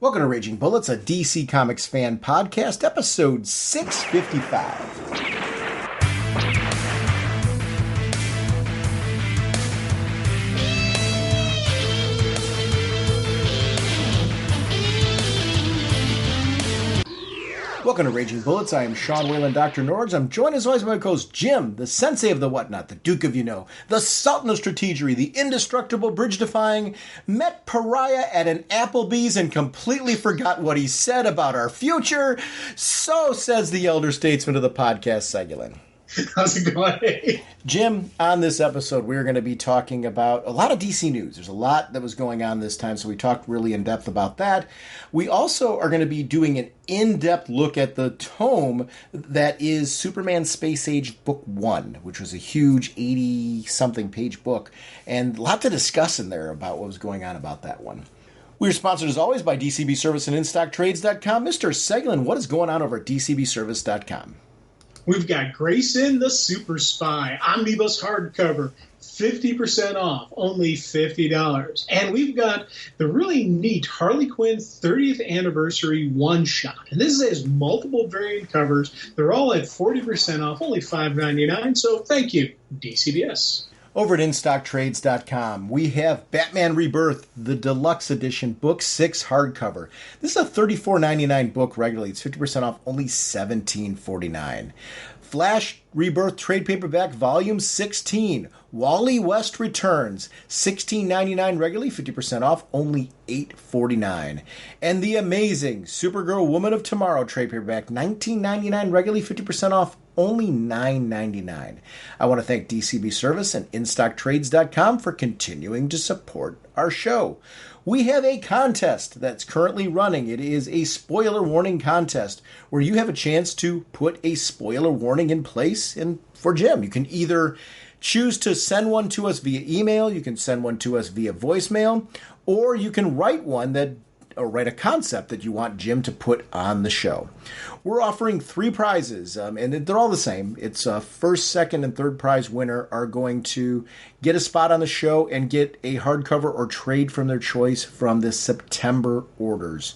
Welcome to Raging Bullets, a DC Comics fan podcast, episode 655. Welcome to Raging Bullets. I am Sean Whalen, drnorge. I'm joined as always by my co-host Jim, the sensei of the whatnot, the Duke of the Sultan of Strategery, the indestructible, bridge-defying, met pariah at an Applebee's and completely forgot what he said about our future. So says the elder statesman of the podcast, Segulin. How's it going? Jim, on this episode, we're going to be talking about a lot of DC news. There's a lot that was going on this time, so we talked really in depth about that. We also are going to be doing an in-depth look at the tome that is Superman Space Age Book 1, which was a huge 80-something page book, and a lot to discuss in there about what was going on about that one. We're sponsored, as always, by DCB Service and InStockTrades.com. Mr. Segulin, what is going on over at DCBService.com? We've got Grayson the Super Spy, Omnibus hardcover, 50% off, only $50. And we've got the really neat Harley Quinn 30th Anniversary one-shot. And this has multiple variant covers. They're all at 40% off, only $5.99. So thank you, DCBS. Over at InStockTrades.com, we have Batman Rebirth, the Deluxe Edition, Book 6 hardcover. This is a $34.99 book regularly. It's 50% off, only $17.49. Flash Rebirth Trade Paperback, Volume 16, Wally West Returns, $16.99 regularly, 50% off, only $8.49. And the amazing Supergirl Woman of Tomorrow Trade Paperback, $19.99 regularly, 50% off, only $9.99. I want to thank DCB Service and InStockTrades.com for continuing to support our show. We have a contest that's currently running. It is a spoiler warning contest where you have a chance to put a spoiler warning in place for Jim. You can either choose to send one to us via email, you can send one to us via voicemail, or you can write a concept that you want Jim to put on the show. We're offering 3 prizes, and they're all the same. It's first, second, and third prize winner are going to get a spot on the show and get a hardcover or trade from their choice from the September orders.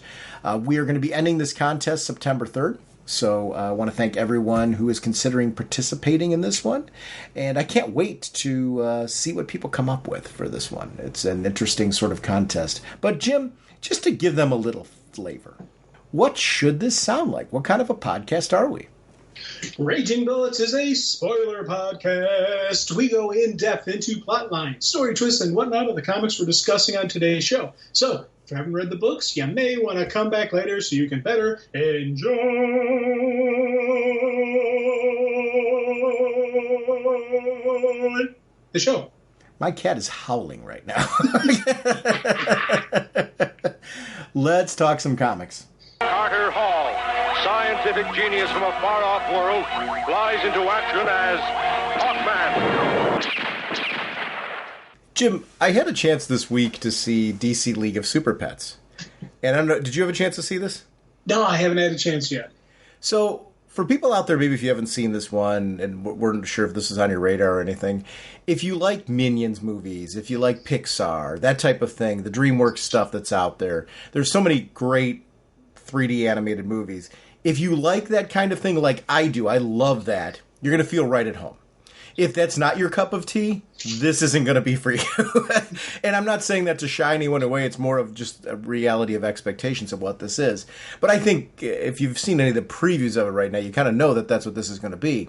We are going to be ending this contest September 3rd. So I want to thank everyone who is considering participating in this one. And I can't wait to see what people come up with for this one. It's an interesting sort of contest. But Jim, just to give them a little flavor, what should this sound like? What kind of a podcast are we? Raging Bullets is a spoiler podcast. We go in depth into plot lines, story twists, and whatnot of the comics we're discussing on today's show. So, if you haven't read the books, you may want to come back later so you can better enjoy the show. My cat is howling right now. Let's talk some comics. Carter Hall, scientific genius from a far-off world, flies into action as Hawkman. Jim, I had a chance this week to see DC League of Super Pets. And I don't know, did you have a chance to see this? No, I haven't had a chance yet. So, for people out there, maybe if you haven't seen this one, and we're sure if this is on your radar or anything, if you like Minions movies, if you like Pixar, that type of thing, the DreamWorks stuff that's out there, there's so many great 3D animated movies. If you like that kind of thing like I do, I love that, you're going to feel right at home. If that's not your cup of tea, this isn't going to be for you. And I'm not saying that to shy anyone away. It's more of just a reality of expectations of what this is. But I think if you've seen any of the previews of it right now, you kind of know that that's what this is going to be.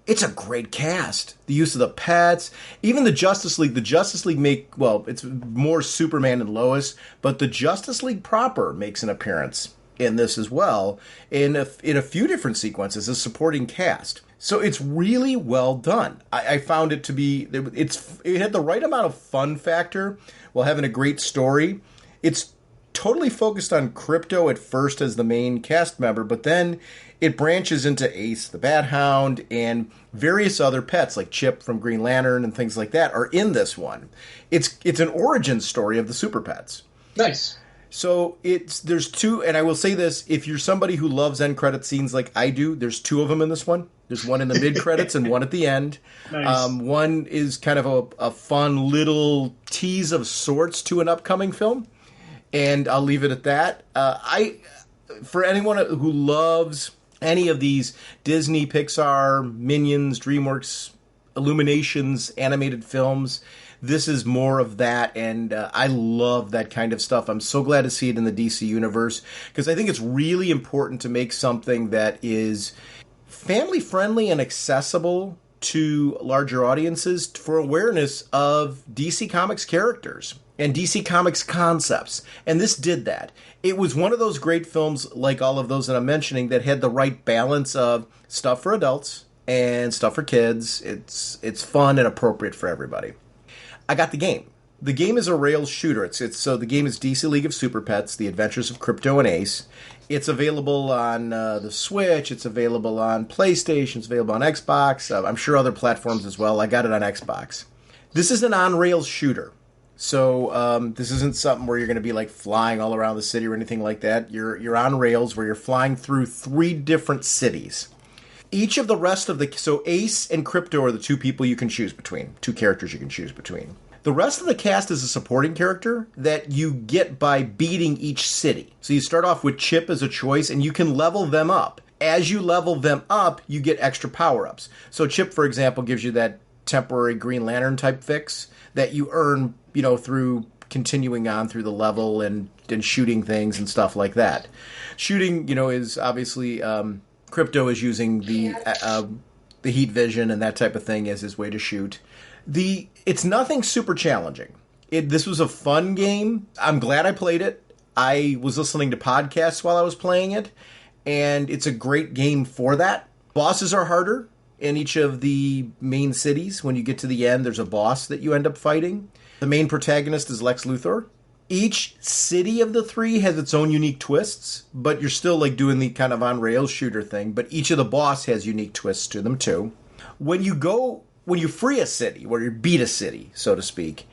It's a great cast. The use of the pets, even the Justice League. The Justice League it's more Superman and Lois, but the Justice League proper makes an appearance in this as well, in a few different sequences, a supporting cast. So it's really well done. I found it to be, it had the right amount of fun factor while having a great story. It's totally focused on Crypto at first as the main cast member, but then it branches into Ace the Bat Hound and various other pets like Chip from Green Lantern and things like that are in this one. It's an origin story of the Super Pets. Nice. So there's 2, and I will say this, if you're somebody who loves end credit scenes like I do, there's 2 of them in this one. There's one in the mid-credits and one at the end. Nice. One is kind of a fun little tease of sorts to an upcoming film. And I'll leave it at that. For anyone who loves any of these Disney, Pixar, Minions, DreamWorks, Illuminations, animated films, this is more of that, and I love that kind of stuff. I'm so glad to see it in the DC universe, because I think it's really important to make something that is family-friendly and accessible to larger audiences for awareness of DC Comics characters and DC Comics concepts. And this did that. It was one of those great films, like all of those that I'm mentioning, that had the right balance of stuff for adults and stuff for kids. It's fun and appropriate for everybody. I got the game. The game is a rails shooter. So the game is DC League of Super Pets, The Adventures of Crypto and Ace. It's available on the Switch. It's available on PlayStation. It's available on Xbox. I'm sure other platforms as well. I got it on Xbox. This is an on-rails shooter. So this isn't something where you're going to be like flying all around the city or anything like that. You're on rails where you're flying through 3 different cities. Each of the rest of so Ace and Crypto are the 2 people you can choose between, 2 characters you can choose between. The rest of the cast is a supporting character that you get by beating each city. So you start off with Chip as a choice, and you can level them up. As you level them up, you get extra power-ups. So Chip, for example, gives you that temporary Green Lantern type fix that you earn, through continuing on through the level and shooting things and stuff like that. Shooting, is obviously Crypto is using the heat vision and that type of thing as his way to shoot. It's nothing super challenging. This was a fun game. I'm glad I played it. I was listening to podcasts while I was playing it, and it's a great game for that. Bosses are harder in each of the main cities. When you get to the end, there's a boss that you end up fighting. The main protagonist is Lex Luthor. Each city of the 3 has its own unique twists, but you're still like doing the kind of on-rails shooter thing, but each of the boss has unique twists to them too. When you free a city, where you beat a city, so to speak,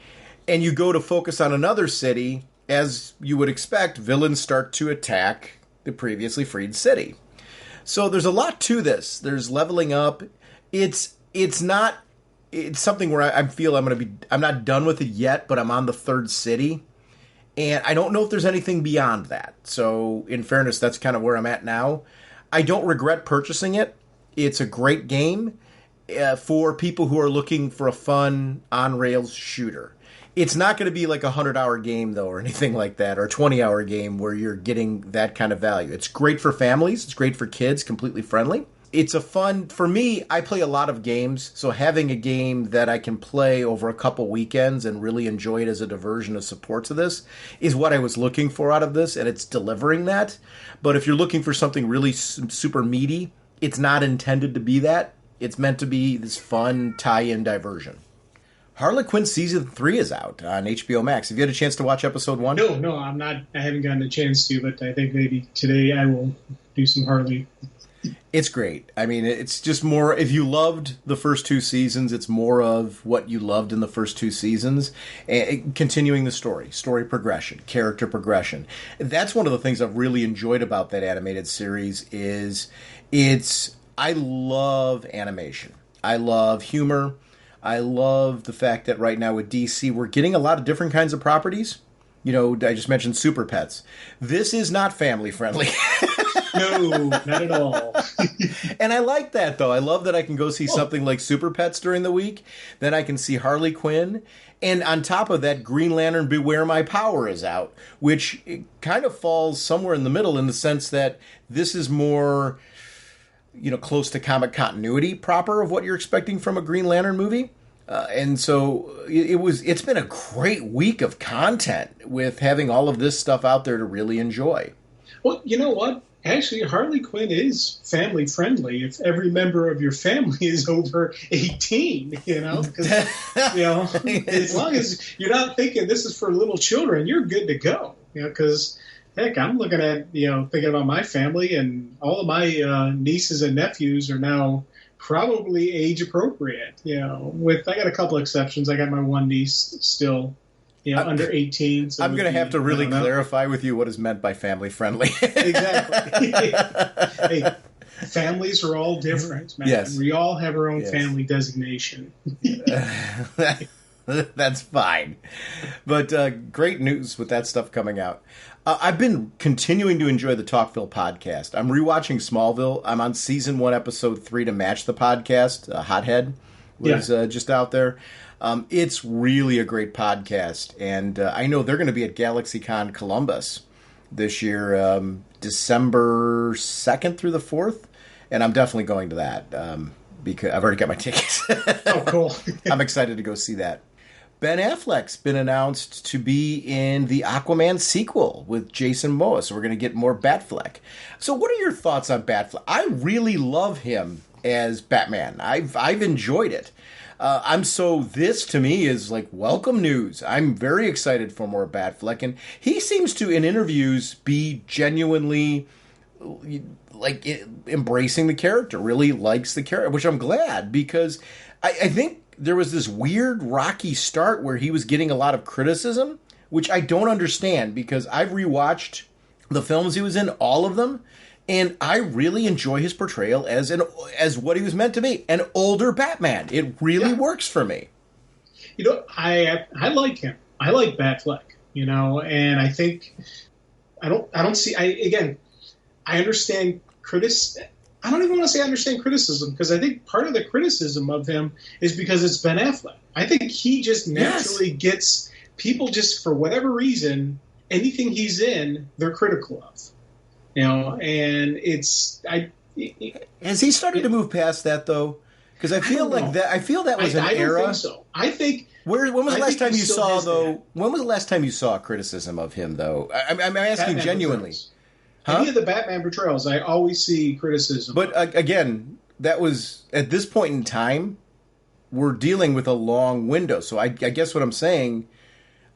and you go to focus on another city, as you would expect, villains start to attack the previously freed city. So there's a lot to this. There's leveling up. It's something where I feel I'm not done with it yet, but I'm on the 3rd city. And I don't know if there's anything beyond that. So in fairness, that's kind of where I'm at now. I don't regret purchasing it. It's a great game for people who are looking for a fun on-rails shooter. It's not going to be like a 100-hour game, though, or anything like that, or a 20-hour game where you're getting that kind of value. It's great for families. It's great for kids, completely friendly. It's for me, I play a lot of games, so having a game that I can play over a couple weekends and really enjoy it as a diversion of support to this is what I was looking for out of this, and it's delivering that. But if you're looking for something really super meaty, it's not intended to be that. It's meant to be this fun tie-in diversion. Harley Quinn Season 3 is out on HBO Max. Have you had a chance to watch Episode 1? No, I'm not. I haven't gotten a chance to, but I think maybe today I will do some Harley. It's great. I mean, it's just more, if you loved the first 2 seasons, it's more of what you loved in the first 2 seasons. Continuing the story progression, character progression. That's one of the things I've really enjoyed about that animated series is I love animation. I love humor. I love the fact that right now with DC, we're getting a lot of different kinds of properties. I just mentioned Super Pets. This is not family friendly. No, not at all. And I like that, though. I love that I can go see something like Super Pets during the week. Then I can see Harley Quinn. And on top of that, Green Lantern Beware My Power is out, which kind of falls somewhere in the middle in the sense that this is more, close to comic continuity proper of what you're expecting from a Green Lantern movie. And so it's been a great week of content with having all of this stuff out there to really enjoy. Well, you know what? Actually, Harley Quinn is family friendly if every member of your family is over 18, because, as long as you're not thinking this is for little children, you're good to go, because, heck, I'm looking at, thinking about my family, and all of my nieces and nephews are now probably age appropriate, I got a couple exceptions. I got my one niece still, under 18. So I'm going to have to really clarify with you what is meant by family friendly. Exactly. Hey, families are all different, man. Yes. We all have our own family designation. That's fine. But great news with that stuff coming out. I've been continuing to enjoy the Talkville podcast. I'm rewatching Smallville. I'm on season 1, episode 3 to match the podcast. Hothead was just out there. It's really a great podcast. And I know they're going to be at GalaxyCon Columbus this year, December 2nd through the 4th. And I'm definitely going to that because I've already got my tickets. Oh, cool. I'm excited to go see that. Ben Affleck's been announced to be in the Aquaman sequel with Jason Momoa, so we're going to get more Batfleck. So what are your thoughts on Batfleck? I really love him as Batman. I've enjoyed it. This to me is like welcome news. I'm very excited for more Batfleck, and he seems to, in interviews, be genuinely like embracing the character, really likes the character, which I'm glad, because I think there was this weird rocky start where he was getting a lot of criticism, which I don't understand, because I've rewatched the films he was in, all of them, and I really enjoy his portrayal as what he was meant to be, an older Batman. It really works for me. You know, I like him. I like Batfleck, you know, and I think I understand I don't even want to say I understand criticism, because I think part of the criticism of him is because it's Ben Affleck. I think he just naturally gets people, just for whatever reason, anything he's in, they're critical of. You know, and has he started to move past that though? Because I feel that was an era. I don't think so. I think. When was the last time you saw though? When was the last time you saw criticism of him though? I'm asking Batman genuinely. Portrayals. Any of the Batman portrayals, I always see criticism. But again, that was at this point in time, we're dealing with a long window. So I guess what I'm saying,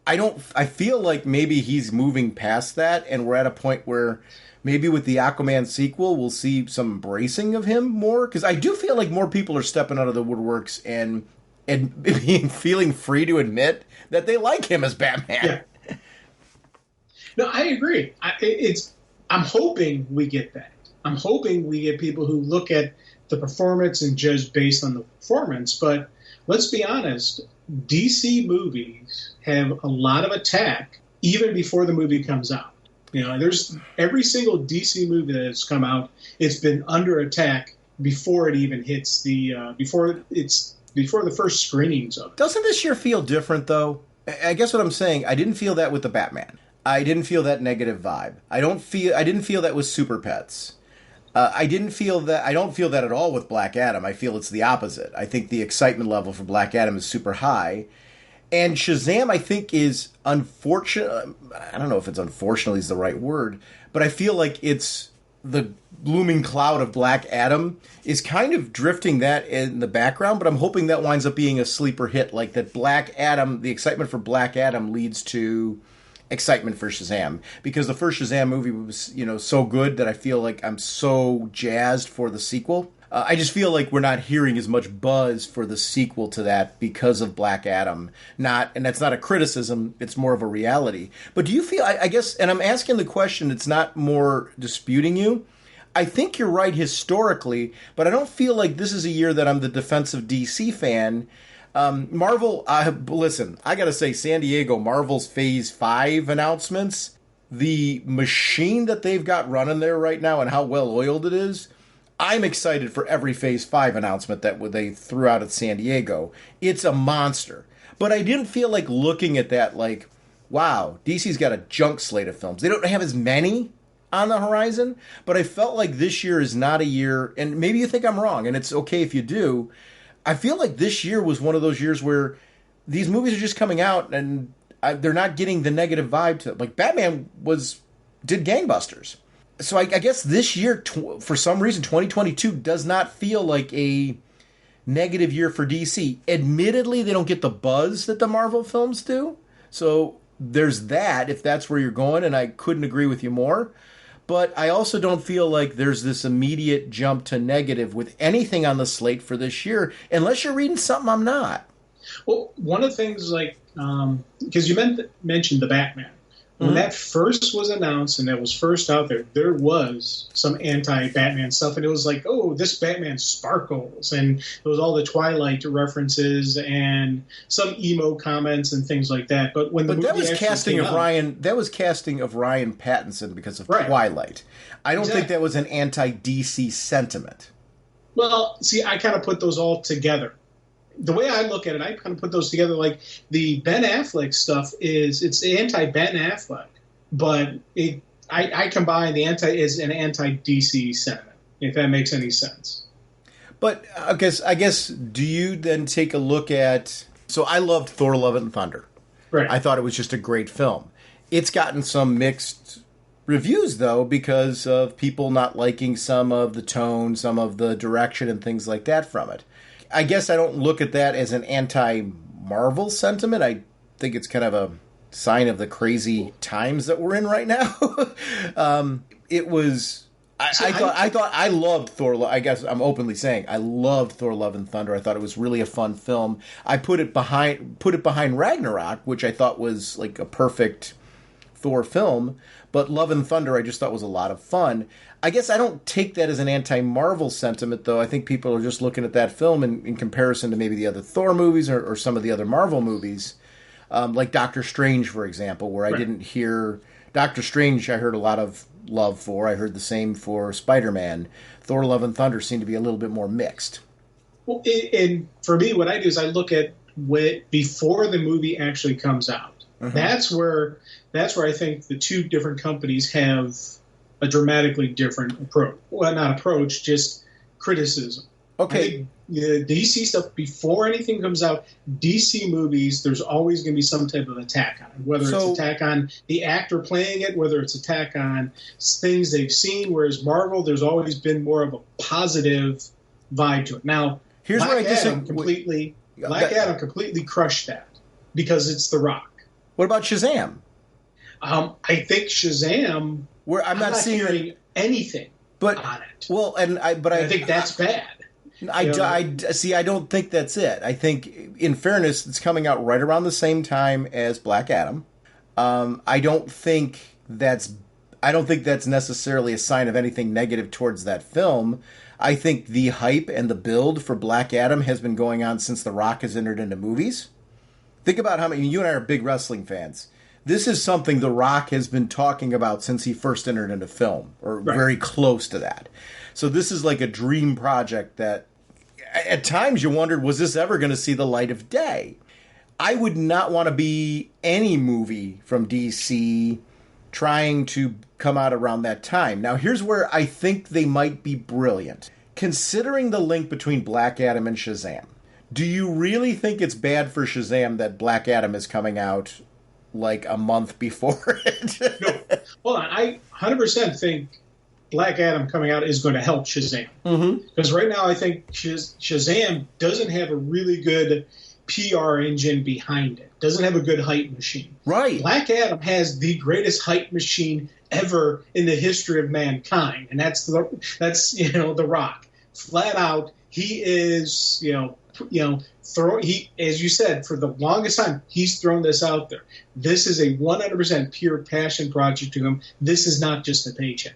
I feel like maybe he's moving past that, and we're at a point where maybe with the Aquaman sequel, we'll see some embracing of him more. Because I do feel like more people are stepping out of the woodworks and feeling free to admit that they like him as Batman. Yeah. No, I agree. I'm hoping we get that. I'm hoping we get people who look at the performance and judge based on the performance. But let's be honest, DC movies have a lot of attack even before the movie comes out. You know, there's every single DC movie that has come out, it's been under attack before it even hits before the first screenings of it. Doesn't this year feel different though? I guess what I'm saying, I didn't feel that with the Batman. I didn't feel that negative vibe. I didn't feel that with Super Pets. I don't feel that at all with Black Adam. I feel it's the opposite. I think the excitement level for Black Adam is super high. And Shazam, I think, is unfortunate. I don't know if it's unfortunately is the right word, but I feel like it's the looming cloud of Black Adam is kind of drifting that in the background, but I'm hoping that winds up being a sleeper hit, like that Black Adam, the excitement for Black Adam leads to excitement for Shazam, because the first Shazam movie was, so good that I feel like I'm so jazzed for the sequel. I just feel like we're not hearing as much buzz for the sequel to that because of Black Adam. And that's not a criticism, it's more of a reality. But do you feel, I guess, and I'm asking the question, it's not more disputing you. I think you're right historically, but I don't feel like this is a year that I'm the defensive DC fan. Marvel, listen, I gotta say, San Diego, Marvel's Phase 5 announcements, the machine that they've got running there right now and how well oiled it is, I'm excited for every Phase 5 announcement that they threw out at San Diego. It's a monster. But I didn't feel like looking at that like, wow, DC's got a junk slate of films. They don't have as many on the horizon, but I felt like this year is not a year, and maybe you think I'm wrong, and it's okay if you do. I feel like this year was one of those years where these movies are just coming out and they're not getting the negative vibe to it. Like Batman did gangbusters. So I guess this year, for some reason, 2022 does not feel like a negative year for DC. Admittedly, they don't get the buzz that the Marvel films do. So there's that, if that's where you're going, and I couldn't agree with you more. But I also don't feel like there's this immediate jump to negative with anything on the slate for this year, unless you're reading something I'm not. Well, one of the things, like, because you mentioned the Batman. When that first was announced and that was first out there was some anti-Batman stuff, and it was like, oh, this Batman sparkles, and there was all the Twilight references and some emo comments and things like that. But when that was casting of Ryan Pattinson because of Twilight. I don't think that was an anti-DC sentiment. Well, see, I kind of put those all together. The way I look at it, I kind of put those together like the Ben Affleck stuff it's anti-Ben Affleck, but I combine the as an anti-DC sentiment, if that makes any sense. But I guess, do you then take a look at... So I loved Thor: Love and Thunder. Right. I thought it was just a great film. It's gotten some mixed reviews, though, because of people not liking some of the tone, some of the direction, and things like that from it. I guess I don't look at that as an anti-Marvel sentiment. I think it's kind of a sign of the crazy times that we're in right now. It was... I loved Thor. I guess I'm openly saying I loved Thor: Love and Thunder. I thought it was really a fun film. I put it behind Ragnarok, which I thought was like a perfect Thor film. But Love and Thunder, I just thought was a lot of fun. I guess I don't take that as an anti-Marvel sentiment, though. I think people are just looking at that film in comparison to maybe the other Thor movies or some of the other Marvel movies, like Doctor Strange, for example, where I didn't hear Doctor Strange. I heard a lot of love for. I heard the same for Spider-Man. Thor: Love and Thunder seemed to be a little bit more mixed. Well, and for me, what I do is I look at before the movie actually comes out. Mm-hmm. That's where I think the two different companies have a dramatically different approach. Well, not approach, just criticism. Okay. The DC stuff, before anything comes out, DC movies, there's always going to be some type of attack on it. Whether it's attack on the actor playing it, whether it's attack on things they've seen, whereas Marvel, there's always been more of a positive vibe to it. Now, here's Black where I disagree. Black Adam completely crushed that because it's The Rock. What about Shazam? I think Shazam... I'm not hearing anything on it. Well, I think that's bad. I don't think that's it. I think, in fairness, it's coming out right around the same time as Black Adam. I don't think that's necessarily a sign of anything negative towards that film. I think the hype and the build for Black Adam has been going on since The Rock has entered into movies. Think about how many... You and I are big wrestling fans. This is something The Rock has been talking about since he first entered into film, or very close to that. So this is like a dream project that, at times you wondered, was this ever going to see the light of day? I would not want to be any movie from DC trying to come out around that time. Now, here's where I think they might be brilliant. Considering the link between Black Adam and Shazam, do you really think it's bad for Shazam that Black Adam is coming out like a month before it? No. Hold on. I 100% think Black Adam coming out is going to help Shazam. Because right now I think Shazam doesn't have a really good PR engine behind it. Doesn't have a good hype machine. Right. Black Adam has the greatest hype machine ever in the history of mankind, and that's The Rock. Flat out, he is as you said, for the longest time, he's thrown this out there. This is a 100% pure passion project to him. This is not just a paycheck.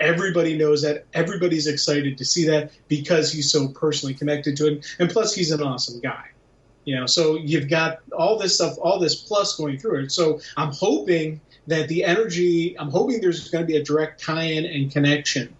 Everybody knows that. Everybody's excited to see that because he's so personally connected to it. And plus, he's an awesome guy. So you've got all this stuff, all this plus going through it. So I'm hoping that I'm hoping there's going to be a direct tie-in and connection,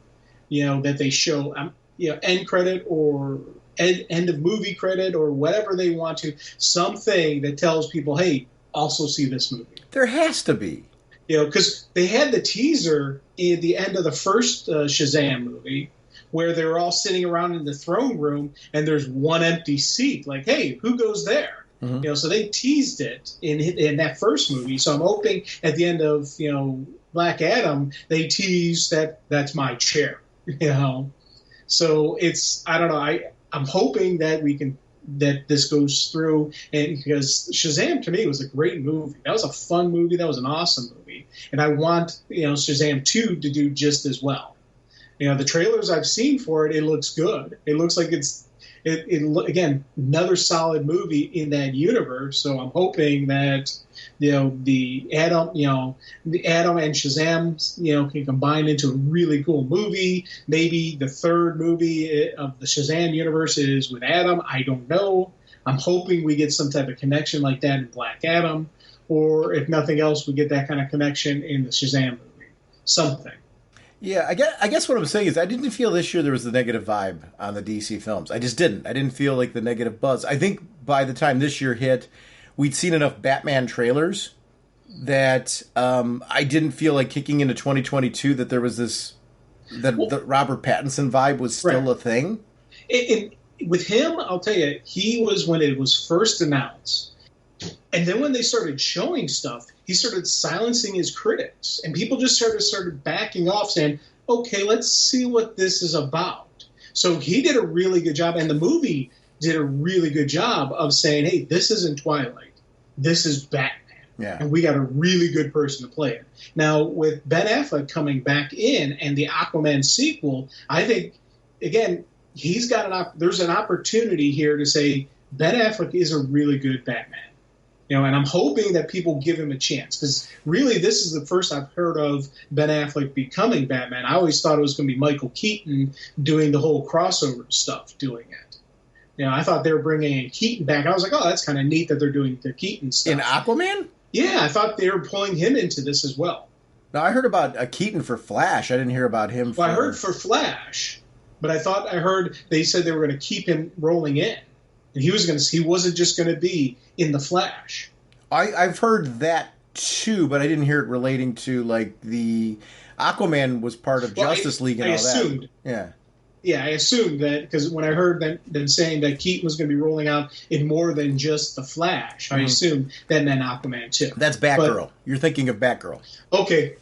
that they show, end credit or end of movie credit or whatever they want to, something that tells people, hey, also see this movie. There has to be. Because they had the teaser at the end of the first Shazam movie where they were all sitting around in the throne room and there's one empty seat. Like, hey, who goes there? Mm-hmm. So they teased it in that first movie. So I'm hoping at the end of, Black Adam, they tease that's my chair, So it's, I don't know, I'm hoping that that this goes through, and because Shazam to me was a great movie. That was a fun movie. That was an awesome movie, and I want Shazam 2 to do just as well. The trailers I've seen for it, it looks good. It looks like it's again, another solid movie in that universe. So I'm hoping that the Adam and Shazam can combine into a really cool movie. Maybe the third movie of the Shazam universe is with Adam. I don't know. I'm hoping we get some type of connection like that in Black Adam, or if nothing else, we get that kind of connection in the Shazam movie. Something. Yeah, I guess what I'm saying is I didn't feel this year there was the negative vibe on the DC films. I just didn't. I didn't feel like the negative buzz. I think by the time this year hit, we'd seen enough Batman trailers that I didn't feel like kicking into 2022 that there was this, that the Robert Pattinson vibe was still a thing. With him, I'll tell you, he was when it was first announced. And then when they started showing stuff, he started silencing his critics. And people just started backing off saying, okay, let's see what this is about. So he did a really good job. And the movie did a really good job of saying, hey, this isn't Twilight. This is Batman. Yeah. And we got a really good person to play it. Now, with Ben Affleck coming back in and the Aquaman sequel, I think, again, there's an opportunity here to say Ben Affleck is a really good Batman. And I'm hoping that people give him a chance, because really this is the first I've heard of Ben Affleck becoming Batman. I always thought it was going to be Michael Keaton doing the whole crossover stuff, doing it. I thought they were bringing Keaton back. I was like, oh, that's kind of neat that they're doing the Keaton stuff. In Aquaman? Yeah, I thought they were pulling him into this as well. Now, I heard about a Keaton for Flash. I didn't hear about him I heard for Flash, but I heard they said they were going to keep him rolling in. And he wasn't just going to be in the Flash. I've heard that too, but I didn't hear it relating to like the Aquaman was part of Justice League and all assumed, that. Yeah, I assumed that because when I heard them saying that Keaton was going to be rolling out in more than just the Flash, I assumed that meant Aquaman too. That's Batgirl. You're thinking of Batgirl. Okay,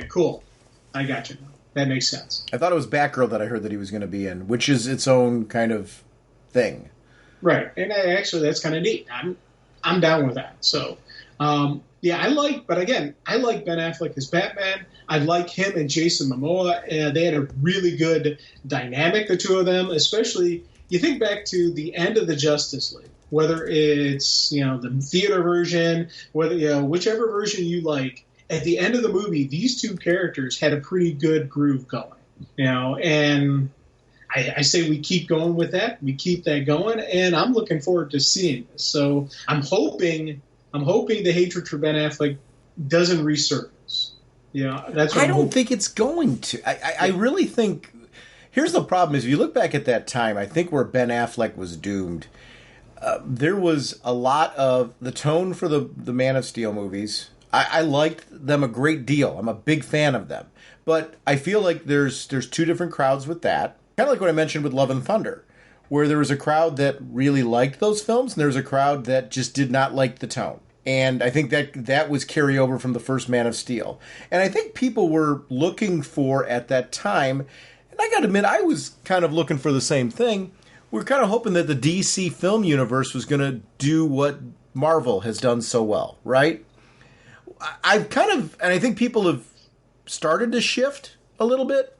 cool. I got you. That makes sense. I thought it was Batgirl that I heard that he was going to be in, which is its own kind of thing. Right, and actually that's kind of neat. I'm down with that. So, I like Ben Affleck as Batman. I like him and Jason Momoa. They had a really good dynamic, the two of them. Especially, you think back to the end of the Justice League, whether it's the theater version, whether whichever version you like. At the end of the movie, these two characters had a pretty good groove going. And I say we keep going with that. We keep that going, and I'm looking forward to seeing this. So I'm hoping the hatred for Ben Affleck doesn't resurface. That's what I don't think it's going to. I really think. Here's the problem: is if you look back at that time, I think where Ben Affleck was doomed, there was a lot of the tone for the Man of Steel movies. I liked them a great deal. I'm a big fan of them, but I feel like there's two different crowds with that. Kind of like what I mentioned with Love and Thunder, where there was a crowd that really liked those films, and there was a crowd that just did not like the tone. And I think that was carryover from the first Man of Steel. And I think people were looking for, at that time, and I got to admit, I was kind of looking for the same thing. We were kind of hoping that the DC film universe was going to do what Marvel has done so well, right? And I think people have started to shift a little bit,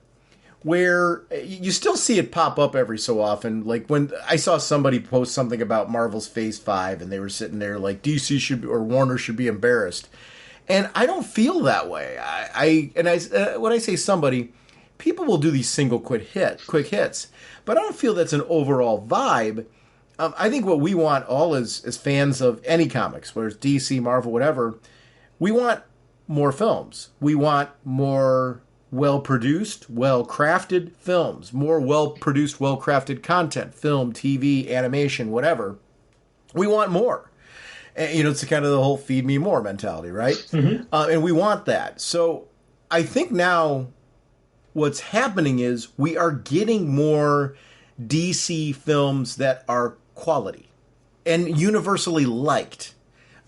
where you still see it pop up every so often. Like when I saw somebody post something about Marvel's Phase 5 and they were sitting there like DC should be, or Warner should be embarrassed. And I don't feel that way. When I say somebody, people will do these single quick hits, but I don't feel that's an overall vibe. I think what we want all as fans of any comics, whether it's DC, Marvel, whatever, we want more films. We want more well-produced, well-crafted films, more well-produced, well-crafted content, film, TV, animation, whatever. We want more. And, it's kind of the whole feed me more mentality, right? Mm-hmm. And we want that. So I think now what's happening is we are getting more DC films that are quality and universally liked.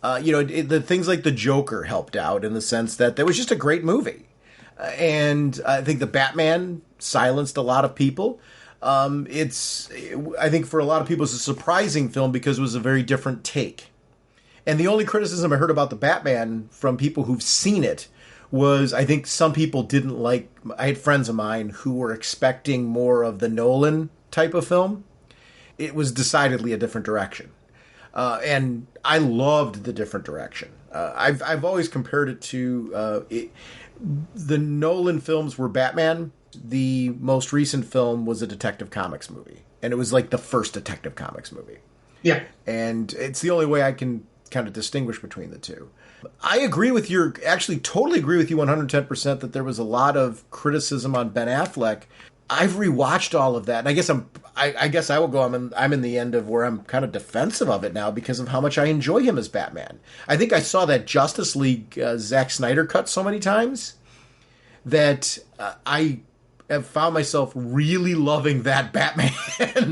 The things like The Joker helped out in the sense that was just a great movie. And I think the Batman silenced a lot of people. I think for a lot of people, it's a surprising film because it was a very different take. And the only criticism I heard about the Batman from people who've seen it was I think some people didn't like. I had friends of mine who were expecting more of the Nolan type of film. it was decidedly a different direction. And I loved the different direction. I've always compared it to the Nolan films were Batman. The most recent film was a Detective Comics movie. And it was like the first Detective Comics movie. Yeah. And it's the only way I can kind of distinguish between the two. I agree with you, actually totally agree with you 110% that there was a lot of criticism on Ben Affleck. I've rewatched all of that, and I guess I will go. I'm in the end of where I'm kind of defensive of it now because of how much I enjoy him as Batman. I think I saw that Justice League Zack Snyder cut so many times that I have found myself really loving that Batman.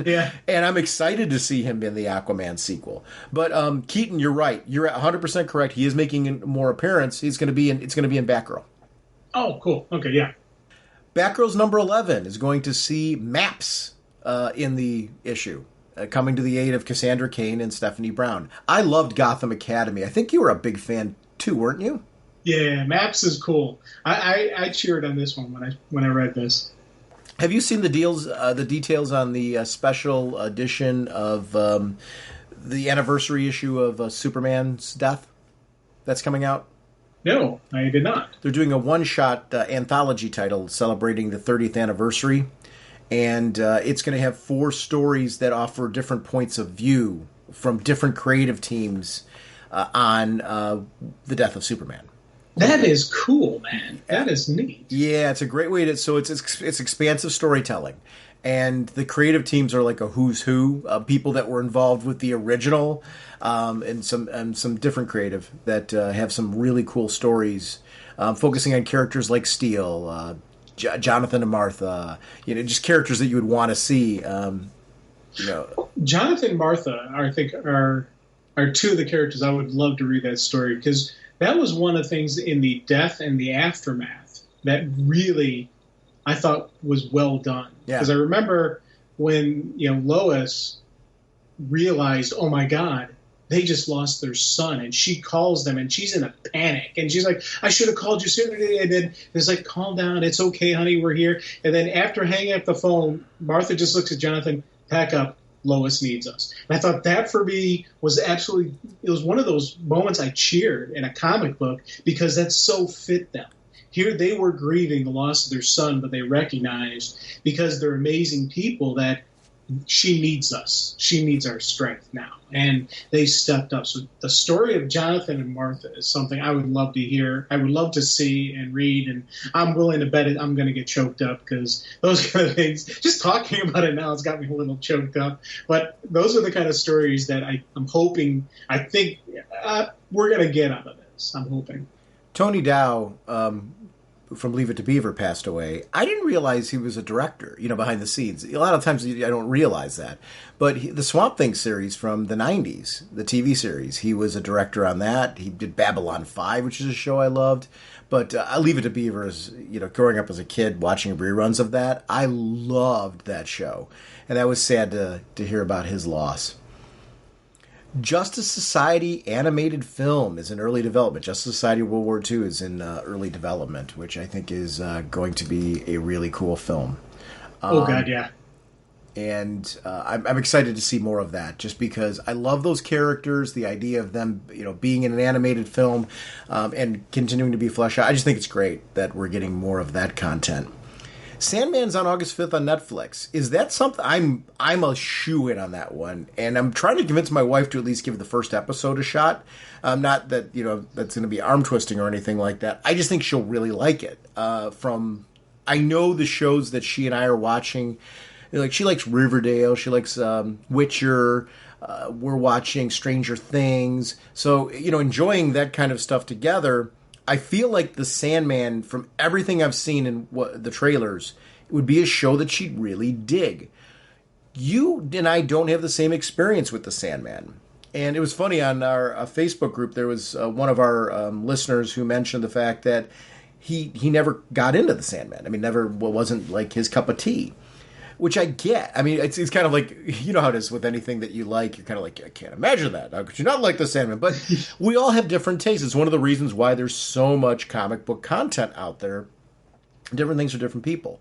Yeah. And I'm excited to see him in the Aquaman sequel. But Keaton, you're right. You're 100% correct. He is making more appearance. It's going to be in Batgirl. Oh, cool. Okay, yeah. Batgirl's number 11 is going to see Maps in the issue, coming to the aid of Cassandra Cain and Stephanie Brown. I loved Gotham Academy. I think you were a big fan too, weren't you? Yeah, Maps is cool. I cheered on this one when I read this. Have you seen the details on the special edition of the anniversary issue of Superman's death that's coming out? No, I did not. They're doing a one-shot anthology title celebrating the 30th anniversary, and it's going to have 4 stories that offer different points of view from different creative teams on the death of Superman. That is cool, man. That is neat. Yeah, it's a great way to. So it's expansive storytelling, and the creative teams are like a who's who of people that were involved with the original, and some different creative that have some really cool stories, focusing on characters like Steel, Jonathan and Martha. Just characters that you would want to see. Jonathan and Martha, I think, are 2 of the characters I would love to read that story because. That was one of the things in the death and the aftermath that really I thought was well done. Because I remember when Lois realized, oh my God, they just lost their son, and she calls them, and she's in a panic, and she's like, I should have called you sooner. And then it's like, calm down, it's okay, honey, we're here. And then after hanging up the phone, Martha just looks at Jonathan, pack up. Lois needs us. And I thought that for me was absolutely, it was one of those moments I cheered in a comic book because that so fit them. Here they were grieving the loss of their son, but they recognized because they're amazing people that she needs us. She needs our strength now. And they stepped up. So the story of Jonathan and Martha is something I would love to hear. I would love to see and read. And I'm willing to bet I'm going to get choked up because those kind of things, just talking about it now, it's got me a little choked up. But those are the kind of stories that I'm hoping, I think we're going to get out of this. I'm hoping. Tony Dow, from Leave It to Beaver passed away. I didn't realize he was a director, behind the scenes. A lot of times I don't realize that. But the Swamp Thing series from the 90s, the TV series, he was a director on that. He did Babylon 5, which is a show I loved. But I Leave It to Beaver is, growing up as a kid, watching reruns of that, I loved that show. And that was sad to hear about his loss. Justice Society animated film is in early development. Justice Society World War II is in early development, which I think is going to be a really cool film. Oh, God, yeah. And I'm excited to see more of that, just because I love those characters, the idea of them, being in an animated film and continuing to be fleshed out. I just think it's great that we're getting more of that content. Sandman's on August 5th on Netflix. Is that something? I'm a shoo-in on that one, and I'm trying to convince my wife to at least give the first episode a shot. Not that, that's going to be arm-twisting or anything like that. I just think she'll really like it. I know the shows that she and I are watching, like she likes Riverdale, she likes Witcher, we're watching Stranger Things. So, enjoying that kind of stuff together. I feel like The Sandman, from everything I've seen in the trailers, it would be a show that she'd really dig. You and I don't have the same experience with The Sandman. And it was funny, on our Facebook group, there was one of our listeners who mentioned the fact that he never got into The Sandman. I mean, wasn't like his cup of tea. Which I get. I mean, it's kind of like, how it is with anything that you like. You're kind of like, I can't imagine that. How could you not like The Sandman? But we all have different tastes. It's one of the reasons why there's so much comic book content out there. different things for different people.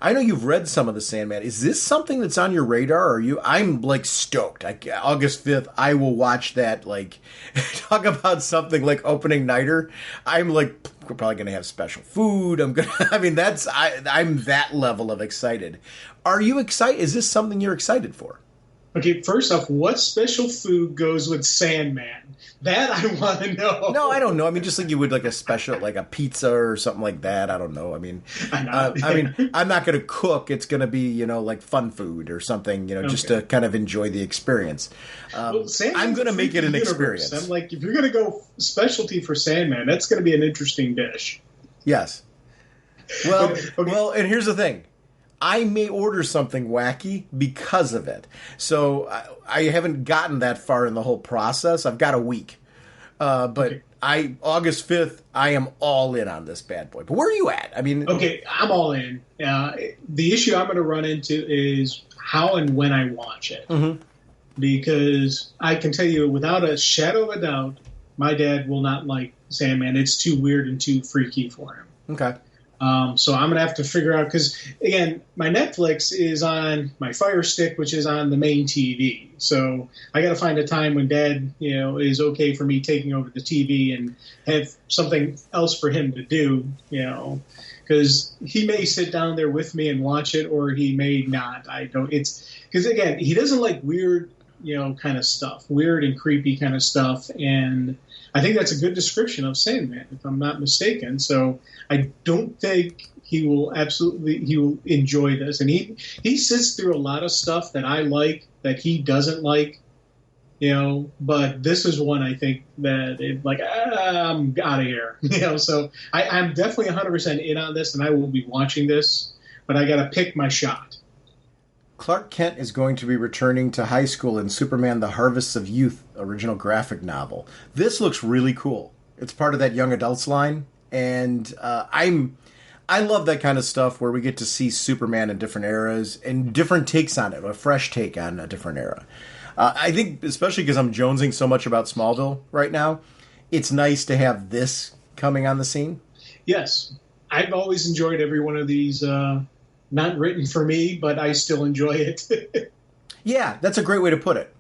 I know you've read some of the Sandman. Is this something that's on your radar? Or are you? I'm like stoked. August 5th, I will watch that. Like, talk about something like opening nighter. I'm like, we're probably going to have special food. I'm that level of excited. Are you excited? Is this something you're excited for? Okay, first off, what special food goes with Sandman? That I want to know. No, I don't know. I mean, just like you would like a special, like a pizza or something like that. I don't know. I mean, I'm not going to cook. It's going to be, like fun food or something, just to kind of enjoy the experience. I'm going to make it an experience. I'm like, if you're going to go specialty for Sandman, that's going to be an interesting dish. Yes. Well, Well, and here's the thing. I may order something wacky because of it. So I haven't gotten that far in the whole process. I've got a week. But August 5th, I am all in on this bad boy. But where are you at? I mean... Okay, I'm all in. The issue I'm going to run into is how and when I watch it. Mm-hmm. Because I can tell you without a shadow of a doubt, my dad will not like Sandman. It's too weird and too freaky for him. Okay. So I'm going to have to figure out, because, again, my Netflix is on my Fire Stick, which is on the main TV. So I got to find a time when Dad, is okay for me taking over the TV and have something else for him to do, because he may sit down there with me and watch it, or he may not. Because, again, he doesn't like weird, kind of stuff, weird and creepy kind of stuff. And I think that's a good description of Sandman, if I'm not mistaken. So I don't think he will enjoy this. And he sits through a lot of stuff that I like, that he doesn't like, but this is one I think that I'm out of here, so I'm definitely 100% in on this, and I will be watching this, but I got to pick my shot. Clark Kent is going to be returning to high school in Superman The Harvests of Youth original graphic novel. This looks really cool. It's part of that young adults line, and I love that kind of stuff where we get to see Superman in different eras and different takes on it, a fresh take on a different era. I think, especially because I'm jonesing so much about Smallville right now, it's nice to have this coming on the scene. Yes. I've always enjoyed every one of these, not written for me, but I still enjoy it. Yeah, that's a great way to put it.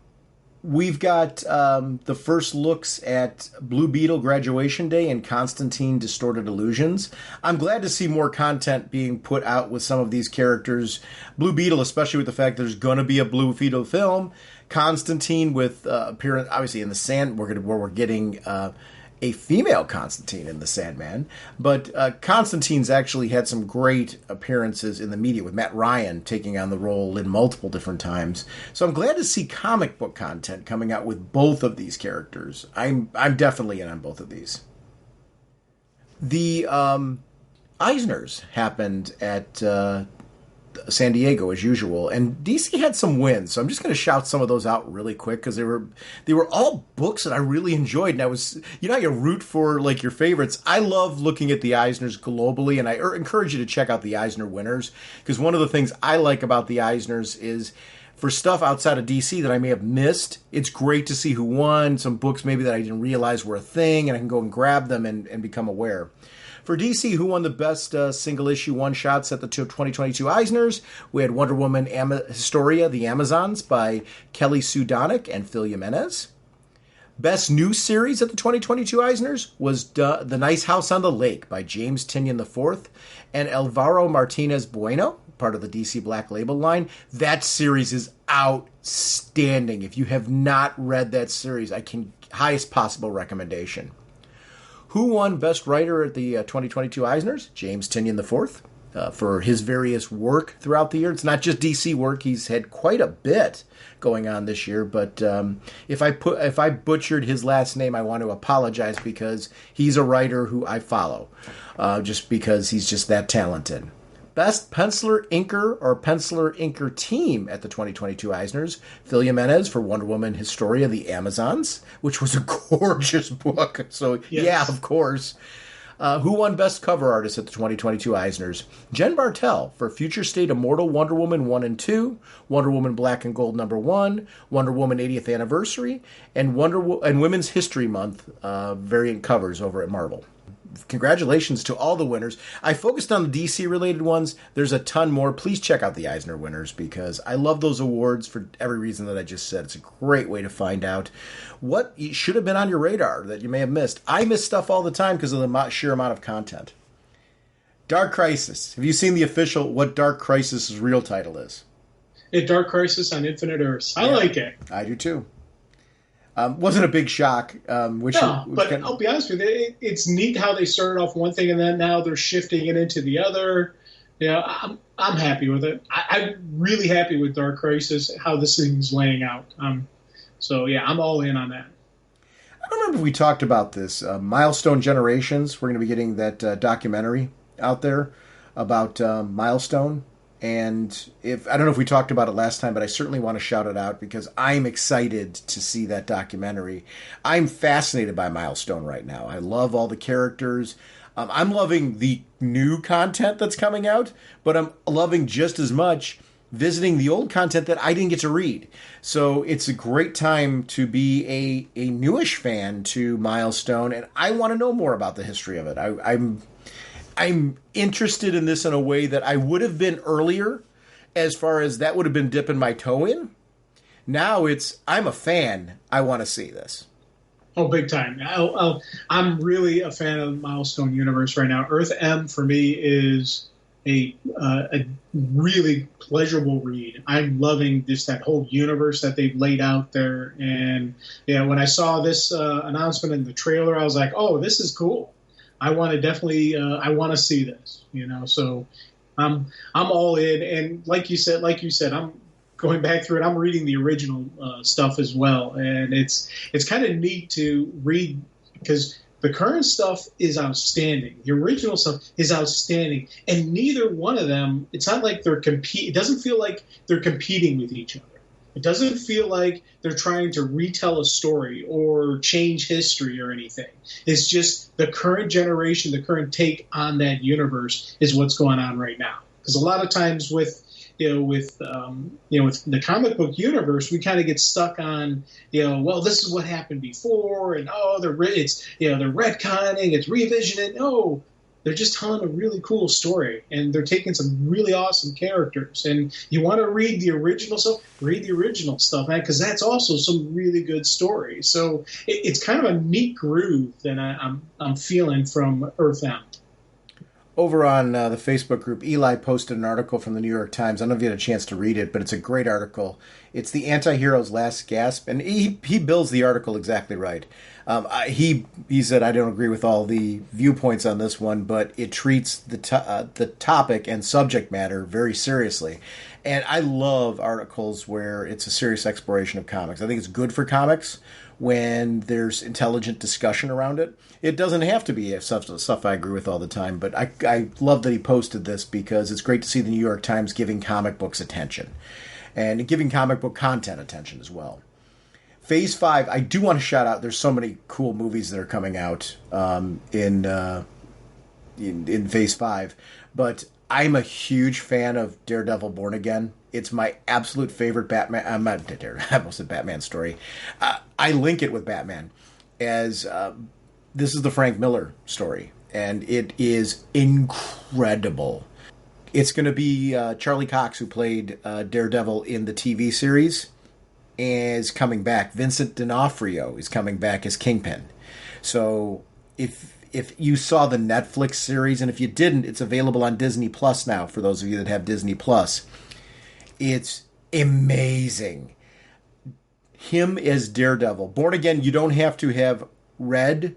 We've got the first looks at Blue Beetle Graduation Day and Constantine Distorted Illusions. I'm glad to see more content being put out with some of these characters. Blue Beetle, especially with the fact there's going to be a Blue Beetle film. Constantine with appearance, obviously in the Sand, where we're getting a female Constantine in the Sandman. But Constantine's actually had some great appearances in the media, with Matt Ryan taking on the role in multiple different times. So I'm glad to see comic book content coming out with both of these characters. I'm definitely in on both of these. The Eisners happened at San Diego as usual, and DC had some wins, so I'm just going to shout some of those out really quick, because they were all books that I really enjoyed, and I was, you root for like your favorites. I love looking at the Eisners globally, and I encourage you to check out the Eisner winners, because one of the things I like about the Eisners is, for stuff outside of DC that I may have missed, it's great to see who won, some books maybe that I didn't realize were a thing, and I can go and grab them and become aware. For DC, who won the best single-issue one-shots at the 2022 Eisners? We had Wonder Woman Historia, The Amazons by Kelly Sue Donnick and Phil Jimenez. Best new series at the 2022 Eisners was The Nice House on the Lake by James Tynion IV and Alvaro Martinez Bueno, part of the DC Black Label line. That series is outstanding. If you have not read that series, highest possible recommendation. Who won Best Writer at the 2022 Eisners? James Tynion IV, for his various work throughout the year. It's not just DC work. He's had quite a bit going on this year. But if I butchered his last name, I want to apologize, because he's a writer who I follow, just because he's just that talented. Best Penciler Inker or Penciler Inker Team at the 2022 Eisners. Phil Jimenez for Wonder Woman Historia, The Amazons, which was a gorgeous book. So, yes. Yeah, of course. Who won Best Cover Artist at the 2022 Eisners? Jen Bartel for Future State Immortal Wonder Woman 1 and 2, Wonder Woman Black and Gold #1, Wonder Woman 80th Anniversary, and Women's History Month variant covers over at Marvel. congratulations to all the winners. I focused on the DC-related ones. There's a ton more. Please check out the Eisner winners because I love those awards for every reason that I just said. It's a great way to find out what should have been on your radar that you may have missed. I miss stuff all the time because of the sheer amount of content. Dark Crisis. Have you seen the official, what Dark Crisis' real title is? Dark Crisis on Infinite Earths. I like it. I do too. Wasn't a big shock. I'll be honest with you, it's neat how they started off one thing and then now they're shifting it into the other. I'm happy with it. I'm really happy with Dark Crisis, how this thing's laying out. I'm all in on that. I don't remember if we talked about this. Milestone Generations. We're going to be getting that documentary out there about Milestone. And I don't know if we talked about it last time, but I certainly want to shout it out because I'm excited to see that documentary. I'm fascinated by Milestone right now. I love all the characters. I'm loving the new content that's coming out, but I'm loving just as much visiting the old content that I didn't get to read. So it's a great time to be a newish fan to Milestone, and I want to know more about the history of it. I'm interested in this in a way that I would have been earlier, as far as that would have been dipping my toe in. Now I'm a fan. I want to see this. Oh, big time. I'm really a fan of the Milestone universe right now. Earth M, for me, is a really pleasurable read. I'm loving just that whole universe that they've laid out there. And when I saw this announcement in the trailer, I was like, oh, this is cool. I want to definitely, I want to see this, so I'm all in. And like you said, I'm going back through it. I'm reading the original stuff as well. And it's kind of neat to read because the current stuff is outstanding. The original stuff is outstanding. And neither one of them, it's not like it doesn't feel like they're competing with each other. It doesn't feel like they're trying to retell a story or change history or anything. It's just the current generation, the current take on that universe is what's going on right now. Because a lot of times with the comic book universe, we kind of get stuck on, well, this is what happened before, and they're retconning, it's revisioning. No. They're just telling a really cool story, and they're taking some really awesome characters. And you want to read the original stuff, man, because that's also some really good stories. So it's kind of a neat groove that I'm feeling from Earth M. Over on the Facebook group, Eli posted an article from the New York Times. I don't know if you had a chance to read it, but it's a great article. It's the anti-hero's last gasp, and he bills the article exactly right. He said, I don't agree with all the viewpoints on this one, but it treats the topic and subject matter very seriously. And I love articles where it's a serious exploration of comics. I think it's good for comics when there's intelligent discussion around it. It doesn't have to be stuff I agree with all the time, but I love that he posted this because it's great to see the New York Times giving comic books attention and giving comic book content attention as well. Phase 5, I do want to shout out, there's so many cool movies that are coming out in Phase 5, but I'm a huge fan of Daredevil Born Again. It's my absolute favorite Batman. I almost said Batman story. I link it with Batman as this is the Frank Miller story, and it is incredible. It's going to be Charlie Cox, who played Daredevil in the TV series, is coming back. Vincent D'Onofrio is coming back as Kingpin. So if you saw the Netflix series, and if you didn't, it's available on Disney Plus now for those of you that have Disney Plus. It's amazing. Him as Daredevil. Born Again, you don't have to have read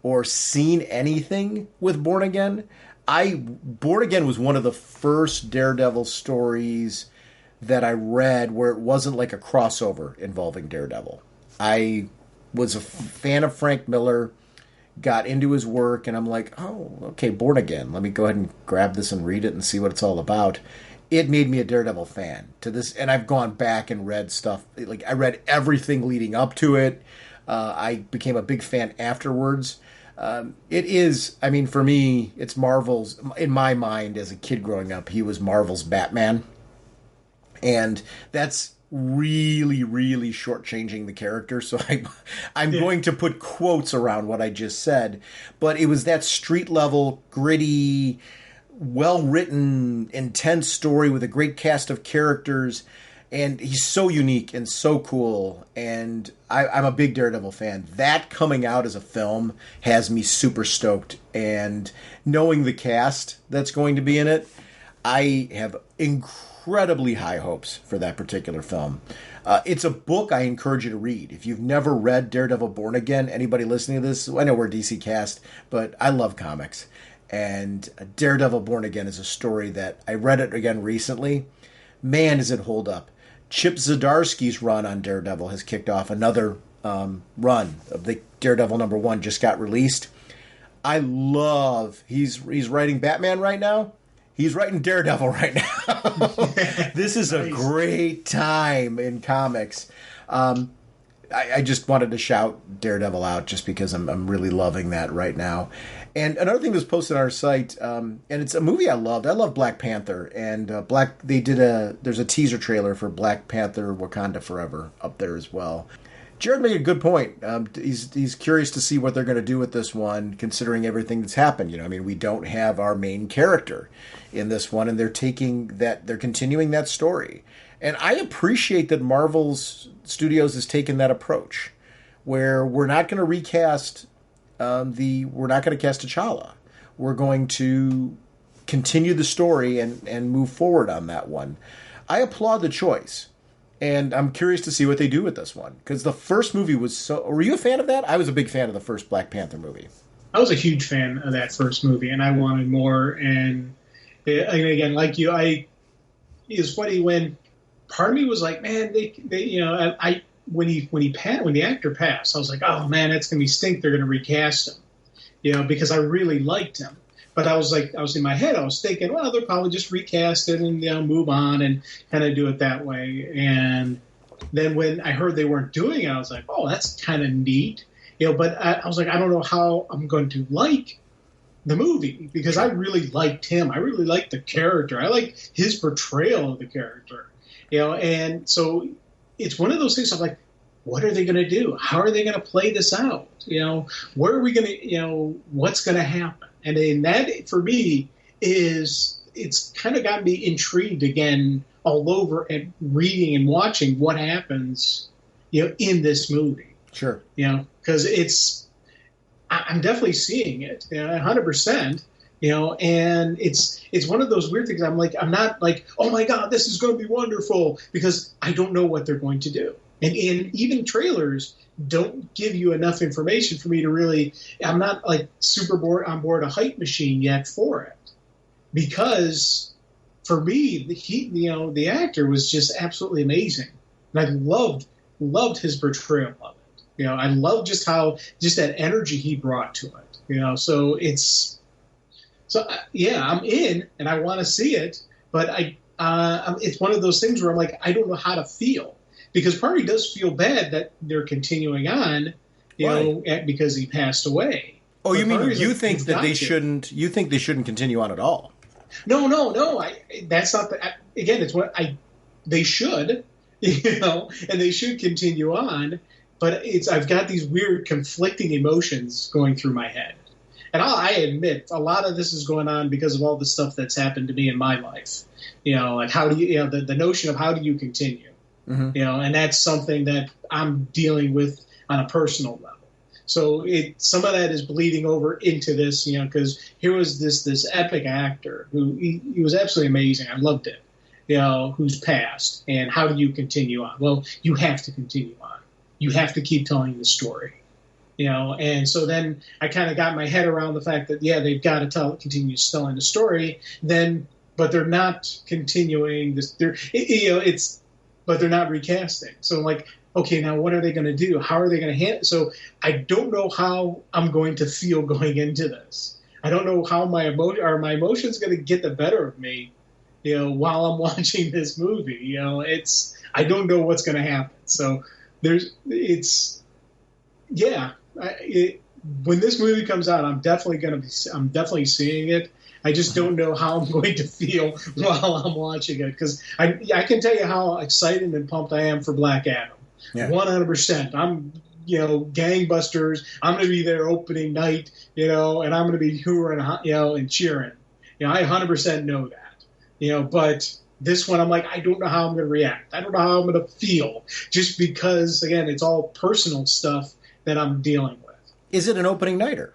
or seen anything with Born Again. Born Again was one of the first Daredevil stories that I read where it wasn't like a crossover involving Daredevil. I was a fan of Frank Miller, got into his work, and I'm like, oh, okay, Born Again. Let me go ahead and grab this and read it and see what it's all about. It made me a Daredevil fan to this, and I've gone back and read stuff. Like, I read everything leading up to it. I became a big fan afterwards. It is, I mean, for me, it's Marvel's, in my mind as a kid growing up, he was Marvel's Batman. And that's really, really shortchanging the character, so I'm going to put quotes around what I just said. But it was that street level, gritty, well-written, intense story with a great cast of characters. And he's so unique and so cool. And I'm a big Daredevil fan. That coming out as a film has me super stoked. And knowing the cast that's going to be in it, I have incredibly high hopes for that particular film. It's a book I encourage you to read. If you've never read Daredevil Born Again, anybody listening to this, I know we're DC Cast, but I love comics. And Daredevil Born Again is a story that I read it again recently. Man, does it hold up. Chip Zdarsky's run on Daredevil has kicked off another run of the Daredevil #1 just got released. I love, he's writing Batman right now. He's writing Daredevil right now. This is a great time in comics. I just wanted to shout Daredevil out just because I'm really loving that right now. And another thing that's posted on our site, and it's a movie I loved. I love Black Panther, and there's a teaser trailer for Black Panther: Wakanda Forever up there as well. Jared made a good point. He's curious to see what they're going to do with this one, considering everything that's happened. We don't have our main character in this one, and they're continuing that story. And I appreciate that Marvel Studios has taken that approach, where we're not going to recast we're not going to cast T'Challa. We're going to continue the story and move forward on that one. I applaud the choice, and I'm curious to see what they do with this one, because the first movie was so. Were you a fan of that? I was a big fan of the first Black Panther movie. I was a huge fan of that first movie, and I wanted more. And again, like you, it's funny when part of me was like, man, when the actor passed, I was like, oh man, that's gonna be stink. They're gonna recast him, because I really liked him. But I was in my head, I was thinking, well, they'll probably just recast it and move on and kind of do it that way. And then when I heard they weren't doing it, I was like, oh, that's kind of neat, But I was like, I don't know how I'm going to like the movie, because I really liked him. I really liked the character. I liked his portrayal of the character, And so it's one of those things. I'm like, what are they going to do? How are they going to play this out? Where are we going to, what's going to happen? And then that, for me, it's kind of got me intrigued again all over and reading and watching what happens, in this movie. Sure. Because I'm definitely seeing it, 100%. And it's one of those weird things. I'm not like, oh my God, this is going to be wonderful, because I don't know what they're going to do. And even trailers don't give you enough information for me to really, I'm not like super on board a hype machine yet for it. Because for me, the actor was just absolutely amazing. And I loved his portrayal of it. I love just that energy he brought to it. So I'm in and I want to see it, but it's one of those things where I'm like, I don't know how to feel, because part of me does feel bad that they're continuing on, because he passed away. Oh, you mean you think that they shouldn't? You think they shouldn't continue on at all? No. That's not again. It's what they should, and they should continue on. But I've got these weird conflicting emotions going through my head. And I admit, a lot of this is going on because of all the stuff that's happened to me in my life. Like how do you, the notion of how do you continue? Mm-hmm. And that's something that I'm dealing with on a personal level. So some of that is bleeding over into this, because here was this epic actor who he was absolutely amazing. I loved it, who's passed. And how do you continue on? Well, you have to continue on. You have to keep telling the story. And so then I kind of got my head around the fact that, they've got to continue telling the story, but they're not continuing this. But they're not recasting. So I'm like, okay, now what are they going to do? How are they going to handle it? So I don't know how I'm going to feel going into this. I don't know how my emotions going to get the better of me, while I'm watching this movie. I don't know what's going to happen. So when this movie comes out, I'm definitely seeing it. I just don't know how I'm going to feel while I'm watching it, because I can tell you how excited and pumped I am for Black Adam. Yeah. 100%. I'm, gangbusters. I'm going to be there opening night, and I'm going to be hooring, and cheering. I 100% know that, but this one I'm like, I don't know how I'm going to react. I don't know how I'm going to feel, just because, again, it's all personal stuff that I'm dealing with. Is it an opening nighter?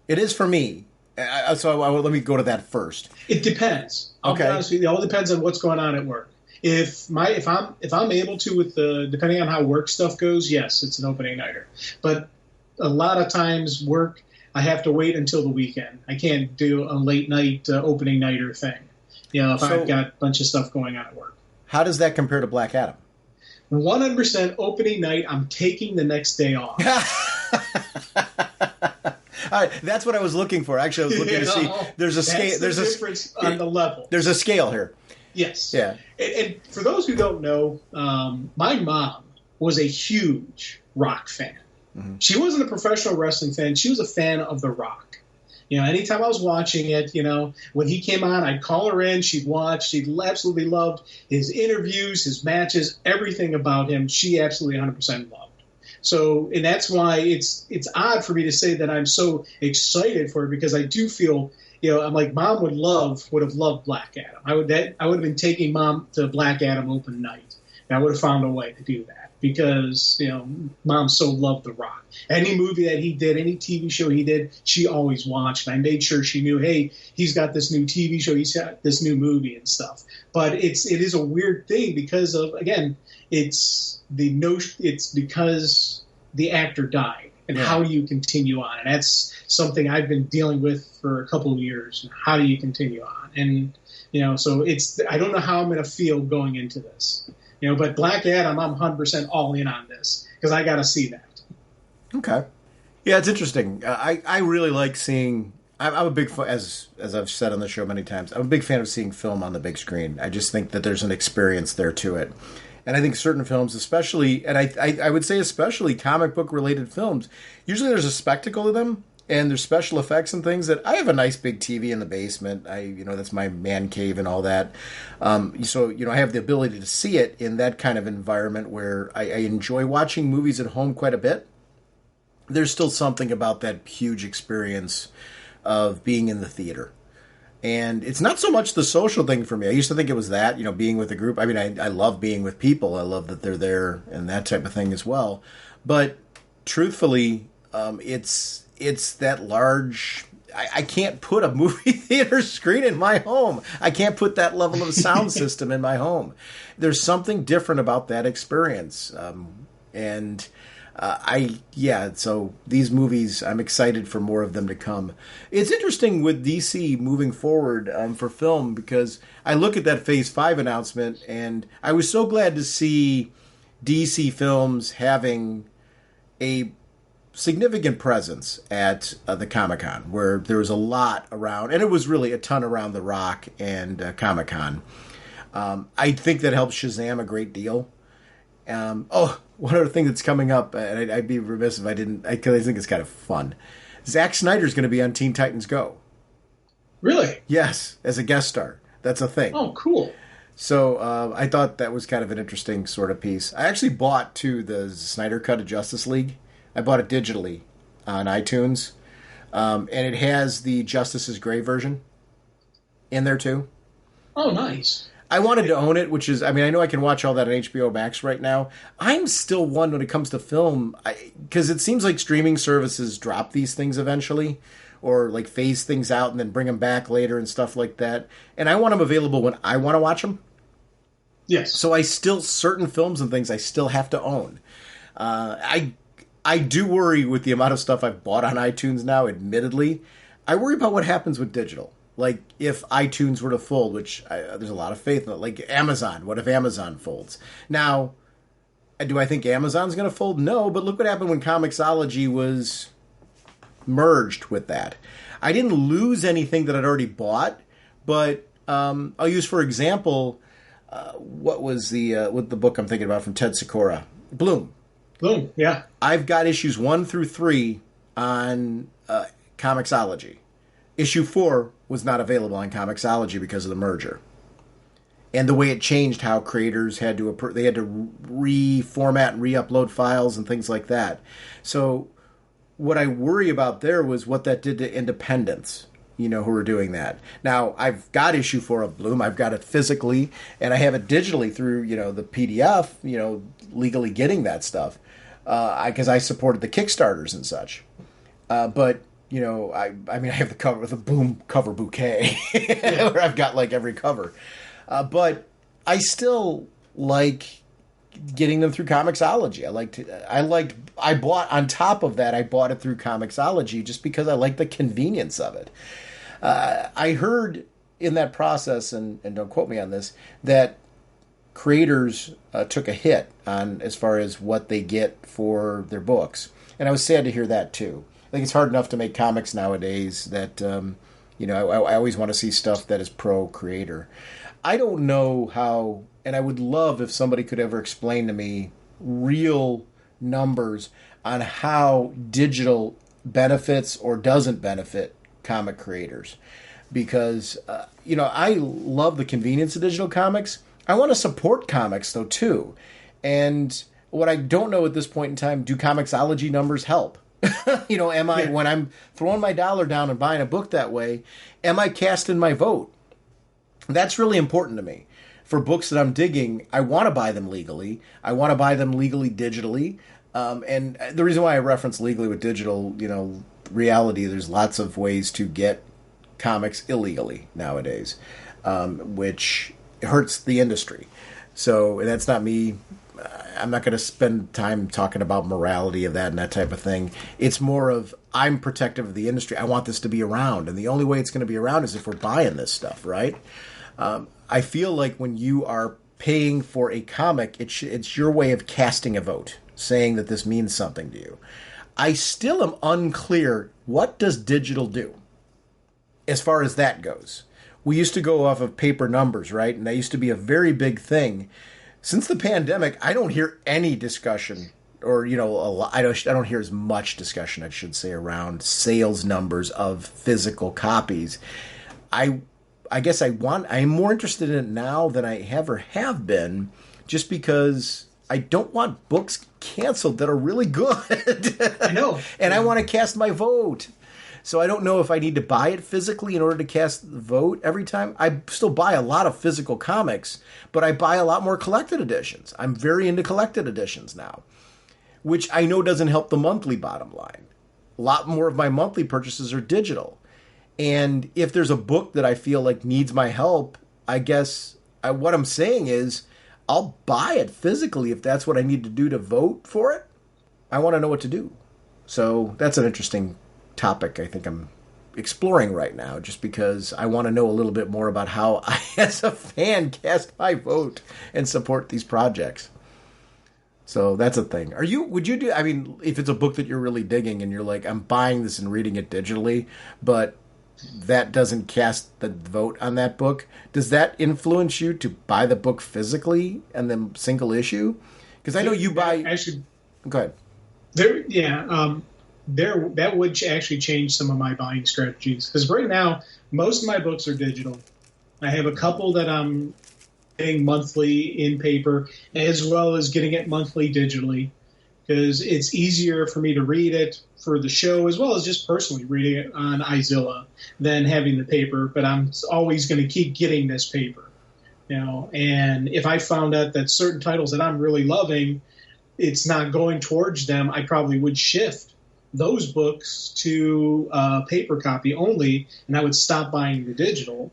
It is for me. So let me go to that first. It depends. I'll be honest with you. It all depends on what's going on at work. If I'm able to, with depending on how work stuff goes, yes, it's an opening nighter. But a lot of times work, I have to wait until the weekend. I can't do a late night opening nighter thing. If I've got a bunch of stuff going on at work. How does that compare to Black Adam? 100% opening night. I'm taking the next day off. All right, that's what I was looking for. Actually, I was looking to see. There's a scale. There's a difference on the level. There's a scale here. Yes. Yeah. And for those who don't know, my mom was a huge rock fan. Mm-hmm. She wasn't a professional wrestling fan. She was a fan of The Rock. Anytime I was watching it, when he came on, I'd call her in. She'd watch. She absolutely loved his interviews, his matches, everything about him. She absolutely 100% loved. So, and that's why it's odd for me to say that I'm so excited for it, because I do feel, I'm like, Mom would have loved Black Adam. I would have been taking Mom to Black Adam open night, and I would have found a way to do that, because Mom so loved The Rock. Any movie that he did, any TV show he did, she always watched. And I made sure she knew, hey, he's got this new TV show, he's got this new movie and stuff. But it is a weird thing, because of, again, it's because the actor died, and how do you continue on? And that's something I've been dealing with for a couple of years. How do you continue on? And so I don't know how I'm going to feel going into this. But Black Adam, I'm 100% all in on this, because I got to see that. Okay. Yeah, it's interesting. I really like seeing. I'm a big fan, as I've said on the show many times, I'm a big fan of seeing film on the big screen. I just think that there's an experience there to it. And I think certain films, especially, and I would say especially comic book related films, usually there's a spectacle to them, and there's special effects and things. That I have a nice big TV in the basement. That's my man cave and all that. So I have the ability to see it in that kind of environment where I enjoy watching movies at home quite a bit. There's still something about that huge experience of being in the theater. And it's not so much the social thing for me. I used to think it was that, being with a group. I mean, I love being with people. I love that they're there and that type of thing as well. But truthfully, it's that large. I can't put a movie theater screen in my home. I can't put that level of sound system in my home. There's something different about that experience. So these movies, I'm excited for more of them to come. It's interesting with DC moving forward for film, because I look at that Phase 5 announcement, and I was so glad to see DC Films having a significant presence at the Comic-Con, where there was a lot around, and it was really a ton around The Rock and Comic-Con. I think that helps Shazam a great deal. One other thing that's coming up, and I'd be remiss if I didn't, because I think it's kind of fun. Zack Snyder's going to be on Teen Titans Go. Really? Yes, as a guest star. That's a thing. Oh, cool. So I thought that was kind of an interesting sort of piece. I actually bought, too, the Snyder Cut of Justice League. I bought it digitally on iTunes. And it has the Justice is Gray version in there, too. Oh, nice. I wanted to own it, which is, I know I can watch all that on HBO Max right now. I'm still one when it comes to film, because it seems like streaming services drop these things eventually, or like phase things out and then bring them back later and stuff like that. And I want them available when I want to watch them. Yes. So certain films and things I still have to own. I do worry with the amount of stuff I've bought on iTunes now, admittedly. I worry about what happens with digital. Like, if iTunes were to fold, which there's a lot of faith in it. Like Amazon. What if Amazon folds? Now, do I think Amazon's going to fold? No, but look what happened when Comixology was merged with that. I didn't lose anything that I'd already bought, but I'll use, for example, what was the book I'm thinking about from Ted Sikora? Bloom. Bloom, yeah. I've got issues 1 through 3 on Comixology. Issue 4 was not available on Comixology because of the merger. And the way it changed how creators had to reformat and re-upload files and things like that. So what I worry about there was what that did to independents, who are doing that. Now, I've got issue 4 of Bloom. I've got it physically, and I have it digitally through, the PDF, legally getting that stuff. Because I supported the Kickstarters and such. But, I have the cover, the Boom cover bouquet, where I've got, every cover. But I still like getting them through Comixology. I bought, on top of that, I bought it through Comixology just because I like the convenience of it. I heard in that process, and don't quote me on this, that creators took a hit on as far as what they get for their books. And I was sad to hear that too. I think it's hard enough to make comics nowadays that, I always want to see stuff that is pro-creator. I don't know how, and I would love if somebody could ever explain to me real numbers on how digital benefits or doesn't benefit comic creators. Because, I love the convenience of digital comics. I want to support comics, though, too. And what I don't know at this point in time, do Comixology numbers help? When I'm throwing my dollar down and buying a book that way, am I casting my vote? That's really important to me. For books that I'm digging, I want to buy them legally. I want to buy them legally digitally. And the reason why I reference legally with digital, reality, there's lots of ways to get comics illegally nowadays, which hurts the industry. So that's not me. I'm not going to spend time talking about morality of that and that type of thing. It's more of, I'm protective of the industry. I want this to be around. And the only way it's going to be around is if we're buying this stuff, right? I feel like when you are paying for a comic, it's your way of casting a vote, saying that this means something to you. I still am unclear, what does digital do as far as that goes? We used to go off of paper numbers, right? And that used to be a very big thing. Since the pandemic, I don't hear any discussion, or I don't hear as much discussion, I should say, around sales numbers of physical copies. I guess I'm more interested in it now than I ever have been, just because I don't want books canceled that are really good. I know. And I want to cast my vote. So I don't know if I need to buy it physically in order to cast the vote every time. I still buy a lot of physical comics, but I buy a lot more collected editions. I'm very into collected editions now, which I know doesn't help the monthly bottom line. A lot more of my monthly purchases are digital. And if there's a book that I feel like needs my help, I guess what I'm saying is I'll buy it physically if that's what I need to do to vote for it. I want to know what to do. So that's an interesting topic I think I'm exploring right now, just because I want to know a little bit more about how I, as a fan, cast my vote and support these projects. So that's a thing. Would you do, if it's a book that you're really digging and you're like, I'm buying this and reading it digitally, but that doesn't cast the vote on that book, does that influence you to buy the book physically and then single issue? Because I know you buy... Actually, go ahead. That would actually change some of my buying strategies. Because right now, most of my books are digital. I have a couple that I'm getting monthly in paper, as well as getting it monthly digitally. Because it's easier for me to read it for the show, as well as just personally reading it on iZilla, than having the paper. But I'm always going to keep getting this paper. And if I found out that certain titles that I'm really loving, it's not going towards them, I probably would shift those books to paper copy only, and I would stop buying the digital.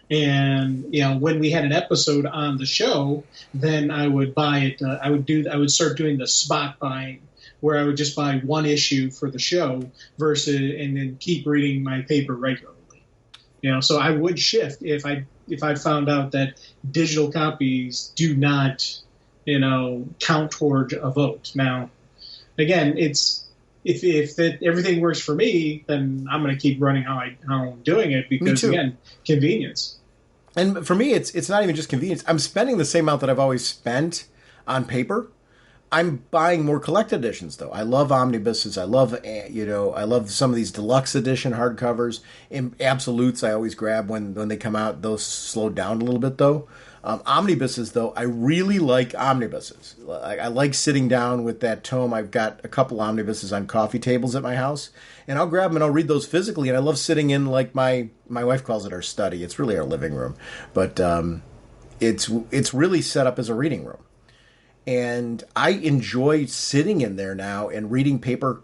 And when we had an episode on the show, then I would buy it. I would start doing the spot buying, where I would just buy one issue for the show and then keep reading my paper regularly. So I would shift if I found out that digital copies do not count toward a vote. Now, again, it's. If everything works for me, then I'm going to keep running how I'm doing it, because, again, convenience. And for me, it's not even just convenience. I'm spending the same amount that I've always spent on paper, I'm buying more collected editions, though. I love omnibuses. I love, I love some of these deluxe edition hardcovers. In absolutes, I always grab when they come out. Those slowed down a little bit, though. Omnibuses, though, I really like omnibuses. I like sitting down with that tome. I've got a couple omnibuses on coffee tables at my house, and I'll grab them and I'll read those physically. And I love sitting in, like, my wife calls it our study. It's really our living room, but it's really set up as a reading room. And I enjoy sitting in there now and reading paper,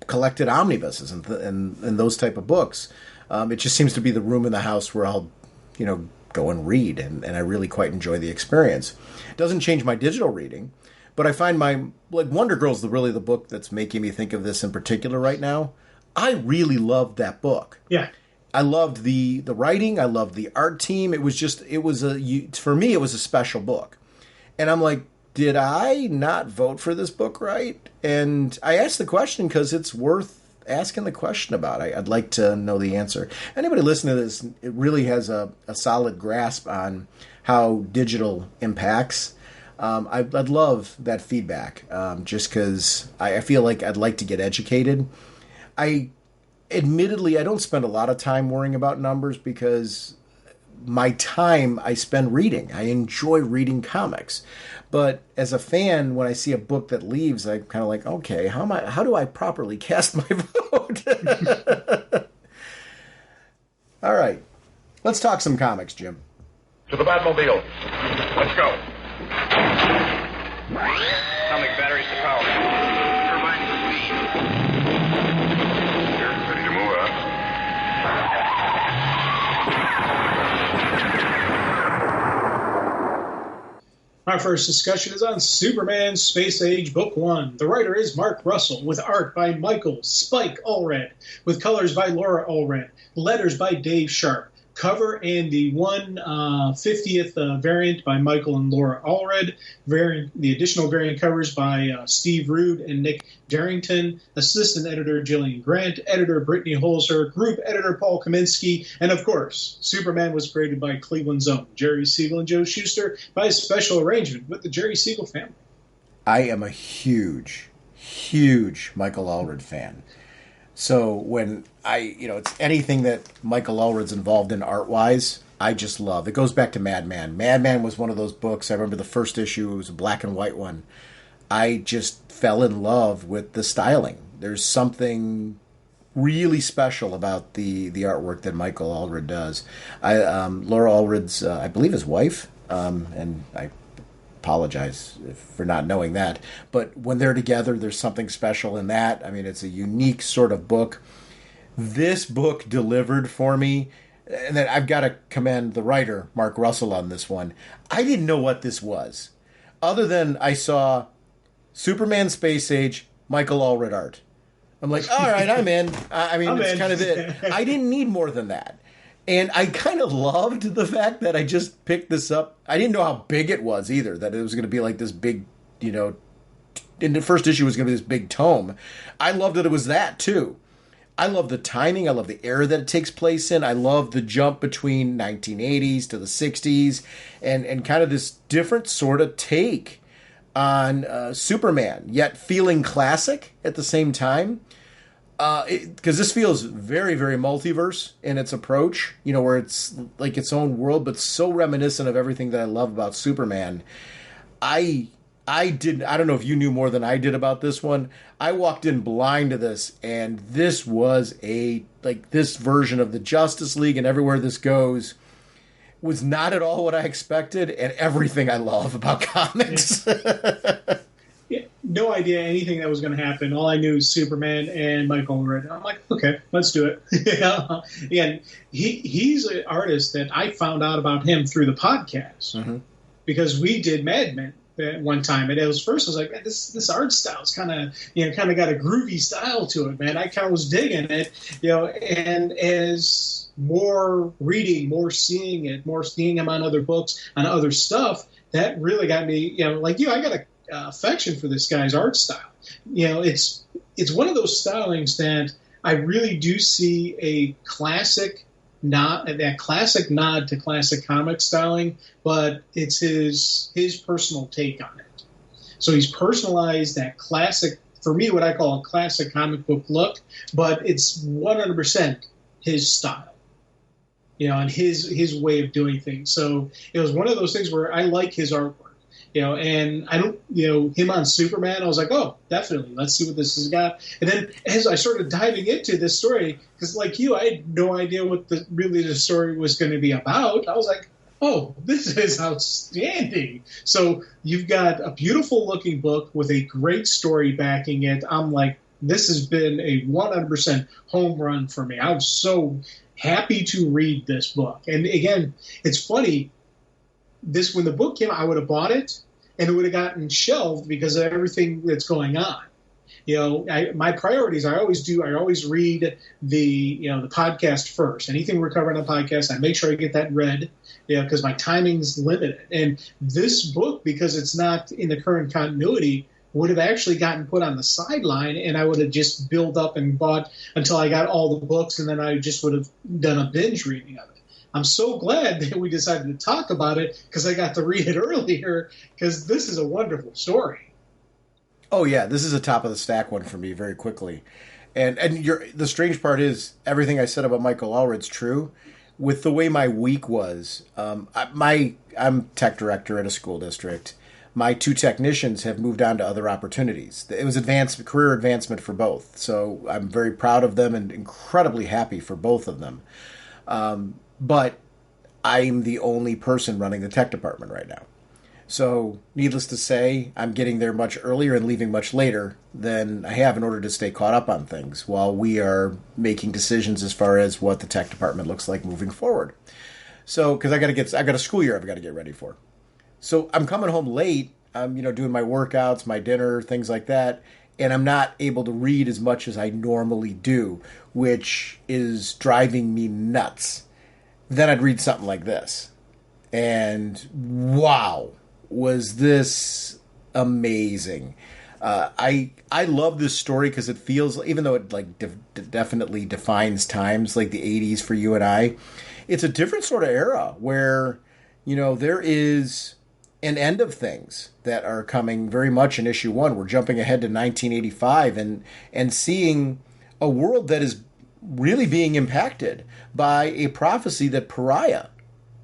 collected omnibuses and those type of books. It just seems to be the room in the house where I'll, go and read, and I really quite enjoy the experience. It doesn't change my digital reading, but I find Wonder Girl's really the book that's making me think of this in particular right now. I really loved that book. Yeah. I loved the writing. I loved the art team. For me, it was a special book. And I'm like, did I not vote for this book right? And I asked the question because it's worth asking the question about. I'd like to know the answer. Anybody listening to this, it really has a solid grasp on how digital impacts. I'd love that feedback, just because I feel like I'd like to get educated. Admittedly, I don't spend a lot of time worrying about numbers because my time I spend reading. I enjoy reading comics. But as a fan, when I see a book that leaves, I'm kind of like, okay, how do I properly cast my vote? All right. Let's talk some comics, Jim. To the Batmobile. Let's go. Atomic batteries to power. Turbines to speed. You're ready to move up. Our first discussion is on Superman Space Age Book 1. The writer is Mark Russell, with art by Michael Spike Allred, with colors by Laura Allred, letters by Dave Sharp, cover and the 1/50th variant by Michael and Laura Allred, the additional variant covers by Steve Rude and Nick Darrington, assistant editor Gillian Grant, editor Brittany Holzer, group editor Paul Kaminsky, and of course, Superman was created by Cleveland's own Jerry Siegel and Joe Shuster by a special arrangement with the Jerry Siegel family. I am a huge Michael Allred fan. So when it's anything that Michael Allred's involved in art-wise, I just love. It goes back to Madman. Madman was one of those books. I remember the first issue. It was a black and white one. I just fell in love with the styling. There's something really special about the artwork that Michael Allred does. Laura Allred's, I believe, his wife, and I apologize for not knowing that, but when they're together, there's something special in that. I mean, it's a unique sort of book. This book delivered for me, and then I've got to commend the writer, Mark Russell, on this one. I didn't know what this was, other than I saw Superman Space Age, Michael Allred art. I'm like, all right, I'm in. It's kind of it. I didn't need more than that. And I kind of loved the fact that I just picked this up. I didn't know how big it was either, that it was going to be like this big, in the first issue was going to be this big tome. I loved that it was that too. I love the timing. I love the era that it takes place in. I love the jump between 1980s to the 60s and kind of this different sort of take on Superman, yet feeling classic at the same time. Because this feels very, very multiverse in its approach, where it's like its own world, but so reminiscent of everything that I love about Superman. I don't know if you knew more than I did about this one. I walked in blind to this, and this was this version of the Justice League, and everywhere this goes was not at all what I expected, and everything I love about comics. Yeah, no idea anything that was going to happen. All I knew is Superman and Michael Allred. I'm like, okay, let's do it. And he's an artist that I found out about him through the podcast, because we did Mad Men at one time, and it was first I was like, man, this art style's kind of got a groovy style to it, man. I kind of was digging it, and as more reading, more seeing him on other books, on other stuff, that really got me, I got a affection for this guy's art style. It's one of those stylings that I really do see a classic nod to classic comic styling, but it's his personal take on it. So he's personalized that classic, for me, what I call a classic comic book look, but it's 100% his style, and his way of doing things. So it was one of those things where I like his artwork. And I don't, him on Superman, I was like, oh, definitely, let's see what this has got. And then as I started diving into this story, because like you, I had no idea what the story was going to be about. I was like, oh, this is outstanding. So you've got a beautiful looking book with a great story backing it. I'm like, this has been a 100% home run for me. I was so happy to read this book. And again, it's funny. When the book came out, I would have bought it, and it would have gotten shelved because of everything that's going on. My priorities, I always read the podcast first. Anything we're covering on the podcast, I make sure I get that read, because my timing's limited. And this book, because it's not in the current continuity, would have actually gotten put on the sideline, and I would have just built up and bought until I got all the books, and then I just would have done a binge reading of it. I'm so glad that we decided to talk about it because I got to read it earlier, because this is a wonderful story. Oh, yeah. This is a top of the stack one for me very quickly. And the strange part is everything I said about Michael Allred's true. With the way my week was, I'm tech director at a school district. My 2 technicians have moved on to other opportunities. It was career advancement for both. So I'm very proud of them and incredibly happy for both of them. But I'm the only person running the tech department right now. So, needless to say, I'm getting there much earlier and leaving much later than I have in order to stay caught up on things while we are making decisions as far as what the tech department looks like moving forward. So, because I got a school year I've got to get ready for. So, I'm coming home late. I'm, doing my workouts, my dinner, things like that. And I'm not able to read as much as I normally do, which is driving me nuts. Then I'd read something like this. And wow, was this amazing. I love this story because it feels, even though it definitely defines times like the 80s for you and I, it's a different sort of era where, there is an end of things that are coming very much in issue 1. We're jumping ahead to 1985 and seeing a world that is really being impacted by a prophecy that Pariah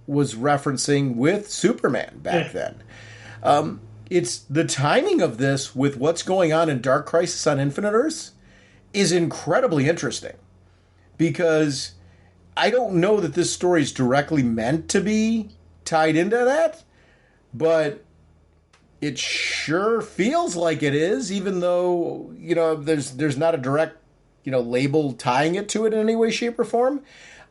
was referencing with Superman back then. It's the timing of this with what's going on in Dark Crisis on Infinite Earths is incredibly interesting, because I don't know that this story is directly meant to be tied into that, but it sure feels like it is, even though, there's not a direct label tying it to it in any way, shape, or form.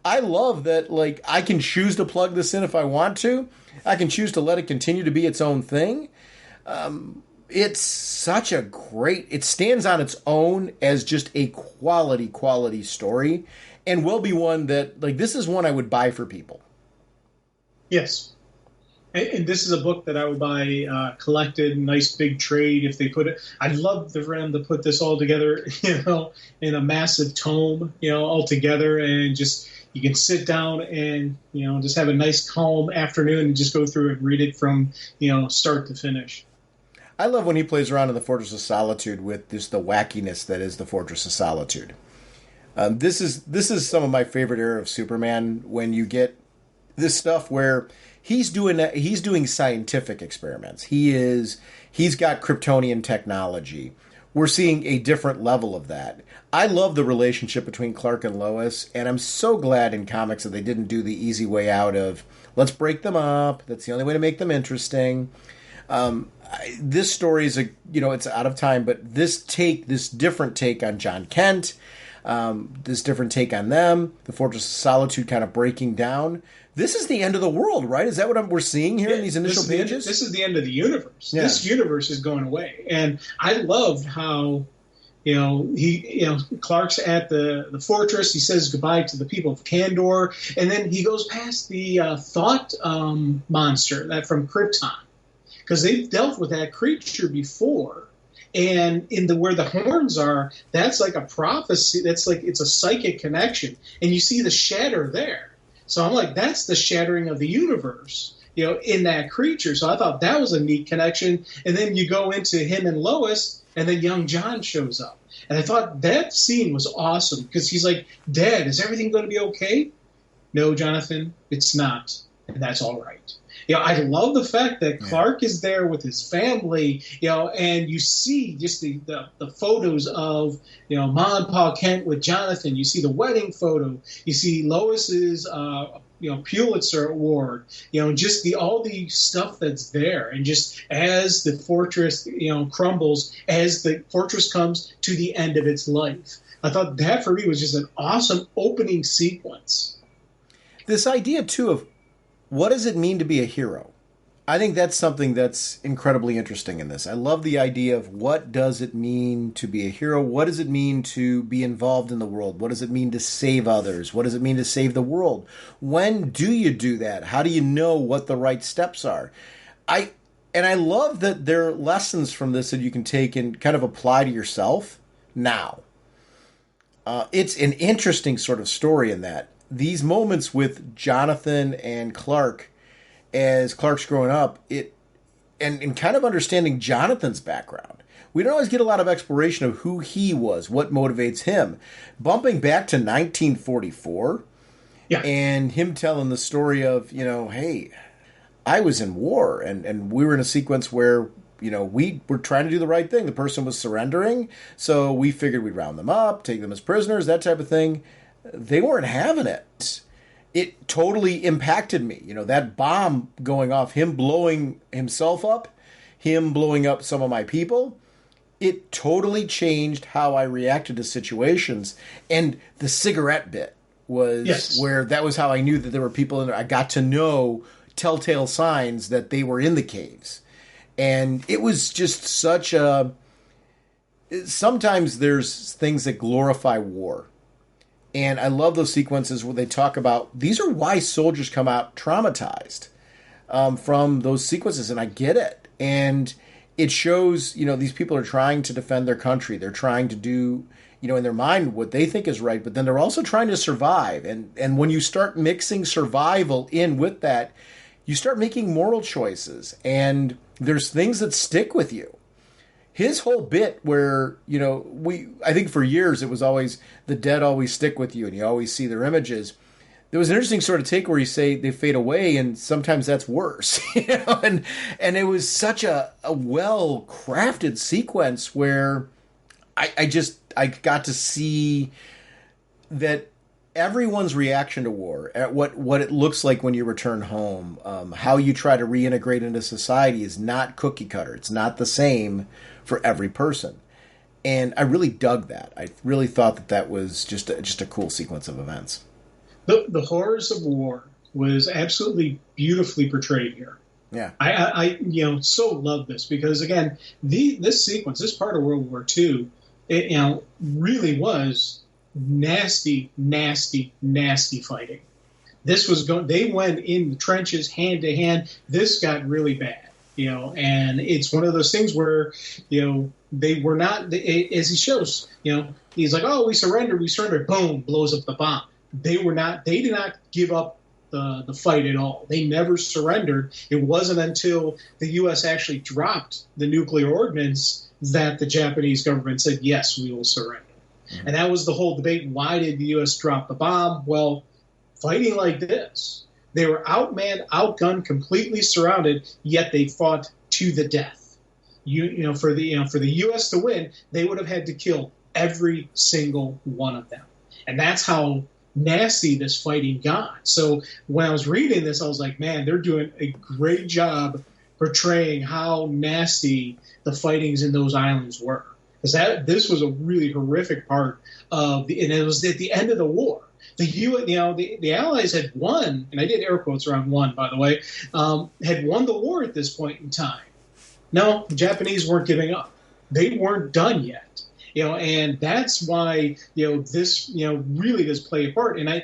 I love that, I can choose to plug this in if I want to. I can choose to let it continue to be its own thing. It's such a it stands on its own as just a quality story, and will be one that, this is one I would buy for people. Yes. And this is a book that I would buy collected, nice big trade if they put it. I'd love for them to put this all together, in a massive tome, all together, and just you can sit down and just have a nice calm afternoon and just go through and read it from start to finish. I love when he plays around in the Fortress of Solitude with just the wackiness that is the Fortress of Solitude. This is some of my favorite era of Superman, when you get this stuff where he's doing scientific experiments. He's got Kryptonian technology. We're seeing a different level of that. I love the relationship between Clark and Lois, and I'm so glad in comics that they didn't do the easy way out of, let's break them up. That's the only way to make them interesting. This story is it's out of time, but this different take on John Kent, this different take on them, the Fortress of Solitude kind of breaking down. This is the end of the world, right? Is that what we're seeing here in these initial pages? This is the end of the universe. Yeah. This universe is going away. And I loved how, Clark's at the fortress. He says goodbye to the people of Kandor. And then he goes past the Thought monster, that from Krypton. Because they've dealt with that creature before. And where the horns are, that's like a prophecy. That's like, it's a psychic connection. And you see the shatter there. So I'm like, that's the shattering of the universe. in that creature. So I thought that was a neat connection. And then you go into him and Lois, and then young John shows up. And I thought that scene was awesome because he's like, Dad, is everything going to be okay? No, Jonathan, it's not. And that's all right. I love the fact that Clark is there with his family, and you see just the photos of, Ma and Pa Kent with Jonathan. You see the wedding photo. You see Lois's, Pulitzer Award, just all the stuff that's there. And just as the fortress, crumbles, as the fortress comes to the end of its life. I thought that for me was just an awesome opening sequence. This idea, too, of what does it mean to be a hero? I think that's something that's incredibly interesting in this. I love the idea of what does it mean to be a hero? What does it mean to be involved in the world? What does it mean to save others? What does it mean to save the world? When do you do that? How do you know what the right steps are? I love that there are lessons from this that you can take and kind of apply to yourself now. It's an interesting sort of story in that. These moments with Jonathan and Clark, as Clark's growing up, and kind of understanding Jonathan's background. We don't always get a lot of exploration of who he was, what motivates him. Bumping back to 1944, and him telling the story of, hey, I was in war, and we were in a sequence where, we were trying to do the right thing. The person was surrendering, so we figured we'd round them up, take them as prisoners, that type of thing. They weren't having it. It totally impacted me. That bomb going off, him blowing himself up, him blowing up some of my people, it totally changed how I reacted to situations. And the cigarette bit was where that was how I knew that there were people in there. I got to know telltale signs that they were in the caves. And it was just such a... Sometimes there's things that glorify war. And I love those sequences where they talk about, these are why soldiers come out traumatized from those sequences. And I get it. And it shows, these people are trying to defend their country. They're trying to do, in their mind what they think is right. But then they're also trying to survive. And when you start mixing survival in with that, you start making moral choices. And there's things that stick with you. His whole bit where, I think for years it was always the dead always stick with you and you always see their images. There was an interesting sort of take where you say they fade away and sometimes that's worse. And it was such a well-crafted sequence where I got to see that everyone's reaction to war, at what it looks like when you return home, how you try to reintegrate into society is not cookie cutter. It's not the same for every person. And I really dug that. I really thought that was just a cool sequence of events. The horrors of war was absolutely beautifully portrayed here. Yeah. I so love this because, again, this sequence, this part of World War II, it, really was nasty, nasty, nasty fighting. This was they went in the trenches hand to hand. This got really bad. And it's one of those things where, they were not, as he shows, he's like, oh, we surrendered, boom, blows up the bomb. They did not give up the fight at all. They never surrendered. It wasn't until the U.S. actually dropped the nuclear ordinance that the Japanese government said, yes, we will surrender. Mm-hmm. And that was the whole debate. Why did the U.S. drop the bomb? Well, fighting like this, they were outmanned, outgunned, completely surrounded, yet they fought to the death. For the U.S. to win, they would have had to kill every single one of them, and that's how nasty this fighting got. So when I was reading this, I was like, man, they're doing a great job portraying how nasty the fightings in those islands were, because this was a really horrific part of and it was at the end of the war. The Allies had won, and I did air quotes around won, by the way, had won the war at this point in time. No, the Japanese weren't giving up. They weren't done yet. And that's why, this, really does play a part. And I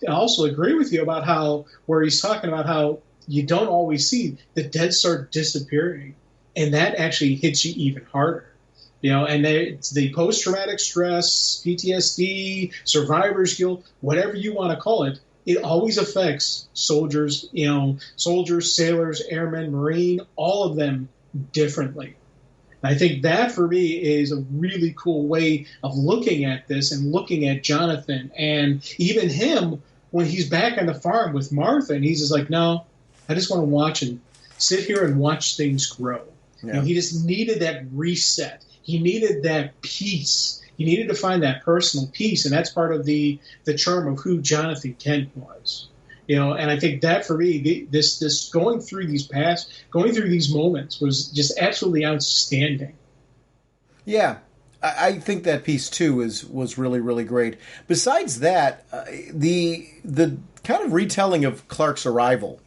also agree with you about where he's talking about how you don't always see the dead start disappearing. And that actually hits you even harder. And it's the post-traumatic stress, PTSD, survivor's guilt, whatever you want to call it, it always affects soldiers, soldiers, sailors, airmen, Marine, all of them differently. And I think that for me is a really cool way of looking at this and looking at Jonathan and even him when he's back on the farm with Martha, and he's just like, no, I just want to watch and sit here and watch things grow. Yeah. He just needed that reset. He needed that peace. He needed to find that personal peace, and that's part of the charm of who Jonathan Kent was. And I think that for me, this going through these moments was just absolutely outstanding. Yeah, I think that piece too was really, really great. Besides that, the kind of retelling of Clark's arrival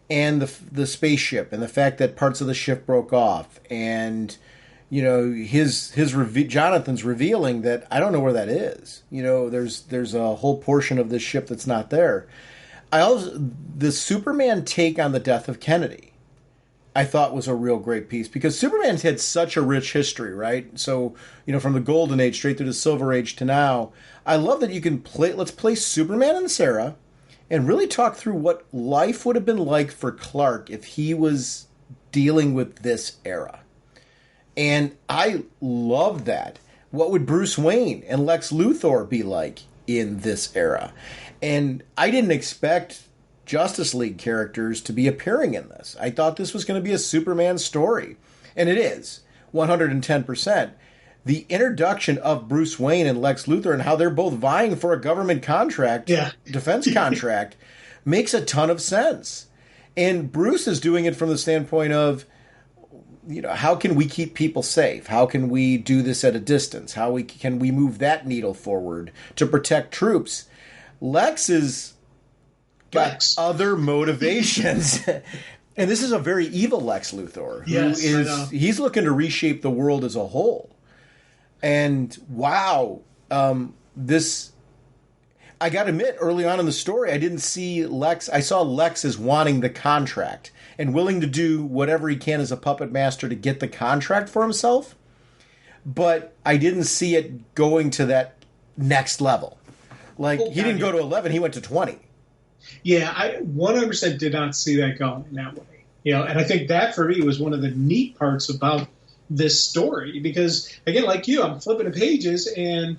and the spaceship and the fact that parts of the ship broke off, and Jonathan's revealing that I don't know where that is. There's a whole portion of this ship that's not there. The Superman take on the death of Kennedy, I thought was a real great piece, because Superman's had such a rich history, right? So, from the Golden Age straight through the Silver Age to now, I love that you can let's play Superman in this era and really talk through what life would have been like for Clark if he was dealing with this era. And I love that. What would Bruce Wayne and Lex Luthor be like in this era? And I didn't expect Justice League characters to be appearing in this. I thought this was going to be a Superman story. And it is, 110%. The introduction of Bruce Wayne and Lex Luthor and how they're both vying for a government contract, defense contract, makes a ton of sense. And Bruce is doing it from the standpoint of, how can we keep people safe? How can we do this at a distance? Can we move that needle forward to protect troops? Lex is got other motivations. And this is a very evil Lex Luthor. Yes, I know. He's looking to reshape the world as a whole. And wow, this, I got to admit, early on in the story, I didn't see Lex. I saw Lex as wanting the contract and willing to do whatever he can as a puppet master to get the contract for himself. But I didn't see it going to that next level. He didn't go to 11, he went to 20. Yeah, I 100% did not see that going that way. And I think that for me was one of the neat parts about this story, because again, like you, I'm flipping the pages and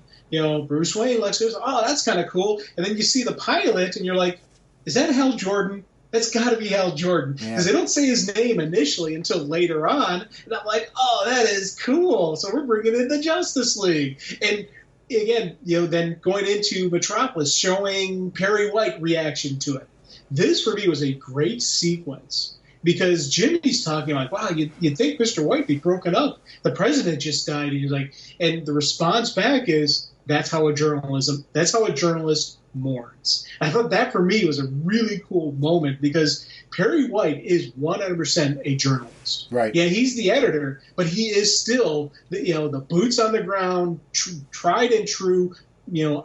Bruce Wayne, Lex Luthor, oh, that's kind of cool. And then you see the pilot and you're like, is that Hal Jordan? That's got to be Hal Jordan, because they don't say his name initially until later on. And I'm like, oh, that is cool. So we're bringing in the Justice League. And again, then going into Metropolis, showing Perry White reaction to it. This, for me, was a great sequence, because Jimmy's talking like, wow, you'd think Mr. White be broken up. The president just died. And he's like, and the response back is, that's how a journalist mourns. I thought that, for me, was a really cool moment, because Perry White is 100% a journalist. Right. Yeah, he's the editor, but he is still the boots on the ground, tried and true,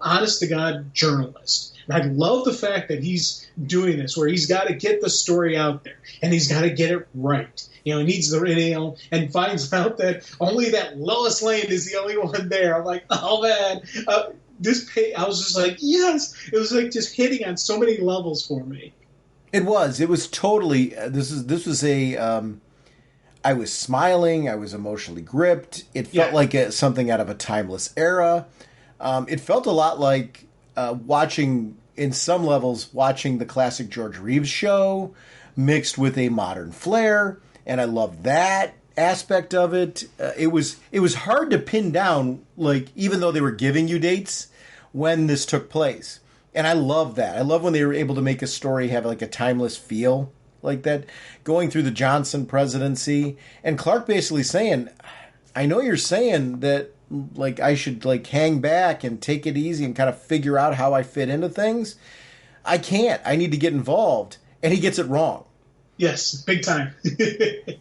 honest to God journalist. And I love the fact that he's doing this, where he's got to get the story out there and he's got to get it right. He needs and finds out that only that Lois Lane is the only one there. I'm like, oh man, I was just like, yes. It was like just hitting on so many levels for me. It was totally, this was I was smiling, I was emotionally gripped. It felt like something out of a timeless era. It felt a lot like watching the classic George Reeves show mixed with a modern flair. And I loved that aspect of it. It was hard to pin down, even though they were giving you dates, when this took place. And I love that. I love when they were able to make a story have a timeless feel like that, going through the Johnson presidency. And Clark basically saying, I know you're saying that I should hang back and take it easy and kind of figure out how I fit into things. I can't. I need to get involved. And he gets it wrong. Yes, big time.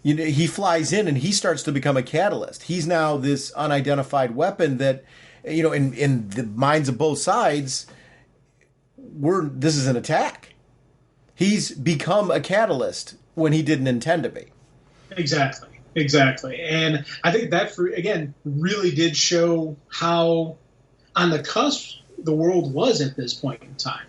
He flies in and he starts to become a catalyst. He's now this unidentified weapon that, in the minds of both sides, this is an attack. He's become a catalyst when he didn't intend to be. Exactly. And I think that, really did show how on the cusp the world was at this point in time.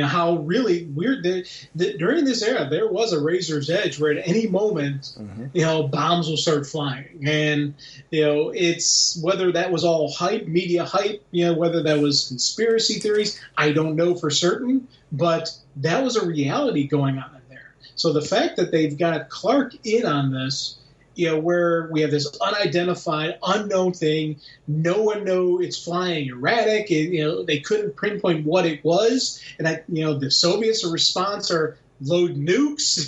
How really weird that during this era there was a razor's edge where at any moment, bombs will start flying, and it's whether that was all hype, media hype, whether that was conspiracy theories, I don't know for certain, but that was a reality going on in there. So the fact that they've got Clark in on this, where we have this unidentified, unknown thing. No one knows, it's flying erratic. They couldn't pinpoint what it was. And the Soviets' response are load nukes.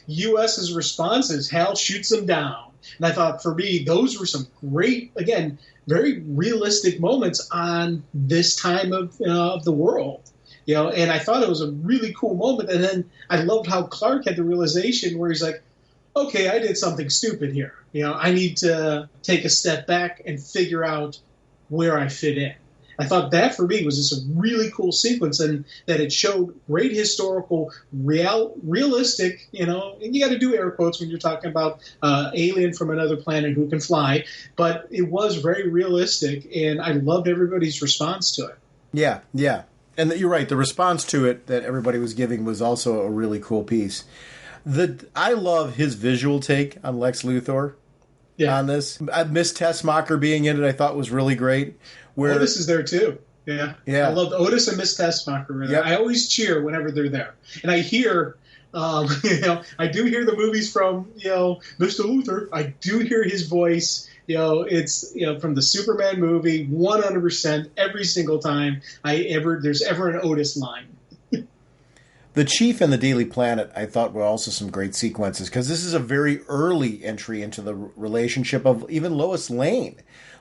U.S.'s response is hell shoots them down. And I thought, for me, those were some great, again, very realistic moments on this time of the world. And I thought it was a really cool moment. And then I loved how Clark had the realization where he's like, okay, I did something stupid here. I need to take a step back and figure out where I fit in. I thought that for me was just a really cool sequence, and that it showed great historical, realistic, and you got to do air quotes when you're talking about alien from another planet who can fly, but it was very realistic, and I loved everybody's response to it. Yeah, yeah. And you're right, the response to it that everybody was giving was also a really cool piece. I love his visual take on Lex Luthor on this. I missed Tessmacher being in it. I thought was really great. Otis is there too. Yeah. I loved Otis and Miss Tessmacher. Yep. I always cheer whenever they're there. And I hear, I do hear the movies from, Mr. Luthor. I do hear his voice. It's from the Superman movie, 100% every single time there's ever an Otis line. The Chief and the Daily Planet, I thought, were also some great sequences, because this is a very early entry into the relationship of even Lois Lane.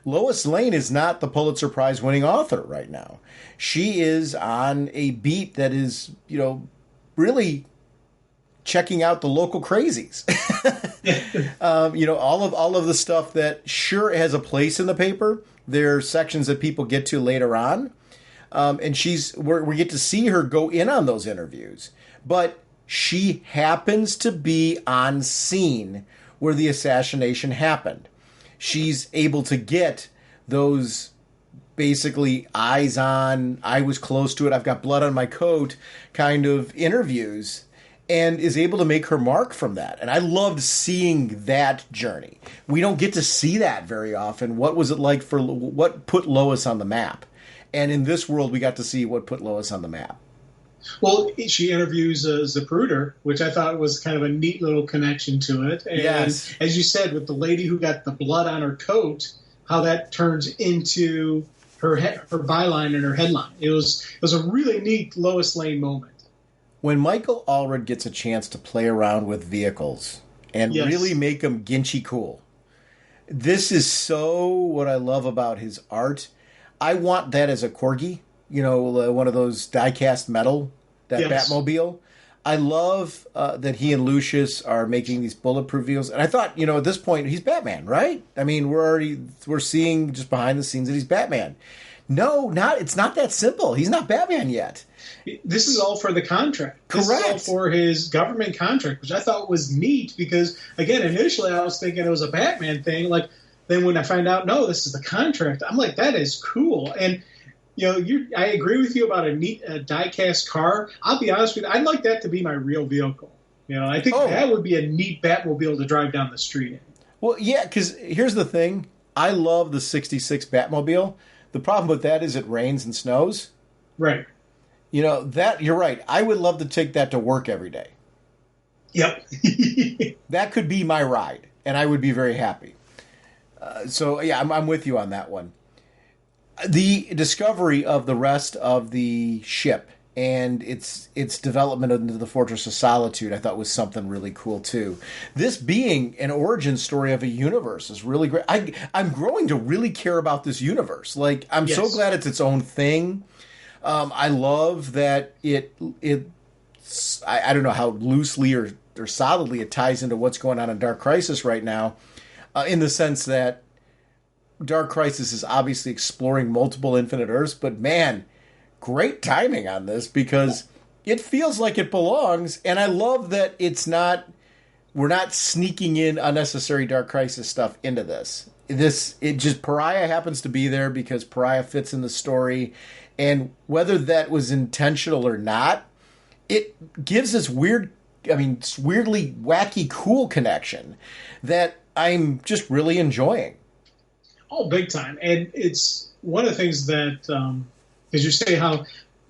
Lois Lane is not the Pulitzer Prize winning author right now. She is on a beat that is, really checking out the local crazies. All of the stuff that sure has a place in the paper. There are sections that people get to later on. And we get to see her go in on those interviews, but she happens to be on scene where the assassination happened. She's able to get those basically eyes on, I was close to it, I've got blood on my coat kind of interviews, and is able to make her mark from that. And I loved seeing that journey. We don't get to see that very often. What was it like what put Lois on the map? And in this world, we got to see what put Lois on the map. Well, she interviews Zapruder, which I thought was kind of a neat little connection to it. And yes. As you said, with the lady who got the blood on her coat, how that turns into her byline and her headline. It was a really neat Lois Lane moment. When Michael Allred gets a chance to play around with vehicles and really make them Ginchy cool, this is so what I love about his art. I want that as a corgi, one of those die-cast metal, that Batmobile. I love that he and Lucius are making these bulletproof vehicles. And I thought, at this point, he's Batman, right? I mean, we're seeing just behind the scenes that he's Batman. No, it's not that simple. He's not Batman yet. This is all for the contract. Correct. This is all for his government contract, which I thought was neat because, again, initially I was thinking it was a Batman thing. Then when I find out, no, this is the contract, I'm like, that is cool. And, I agree with you about a neat die-cast car. I'll be honest with you, I'd like that to be my real vehicle. I think that would be a neat Batmobile to drive down the street in. Well, yeah, because here's the thing. I love the 66 Batmobile. The problem with that is it rains and snows. Right. That you're right. I would love to take that to work every day. Yep. That could be my ride, and I would be very happy. I'm with you on that one. The discovery of the rest of the ship and its development into the Fortress of Solitude, I thought was something really cool too. This being an origin story of a universe is really great. I'm growing to really care about this universe. I'm so glad it's its own thing. I love that I don't know how loosely or solidly it ties into what's going on in Dark Crisis right now, in the sense that Dark Crisis is obviously exploring multiple infinite Earths, but man, great timing on this because it feels like it belongs, and I love that we're not sneaking in unnecessary Dark Crisis stuff into this. Pariah happens to be there because Pariah fits in the story, And whether that was intentional or not, it gives this weirdly wacky, cool connection that I'm just really enjoying. Oh, big time. And it's one of the things that, as you say, how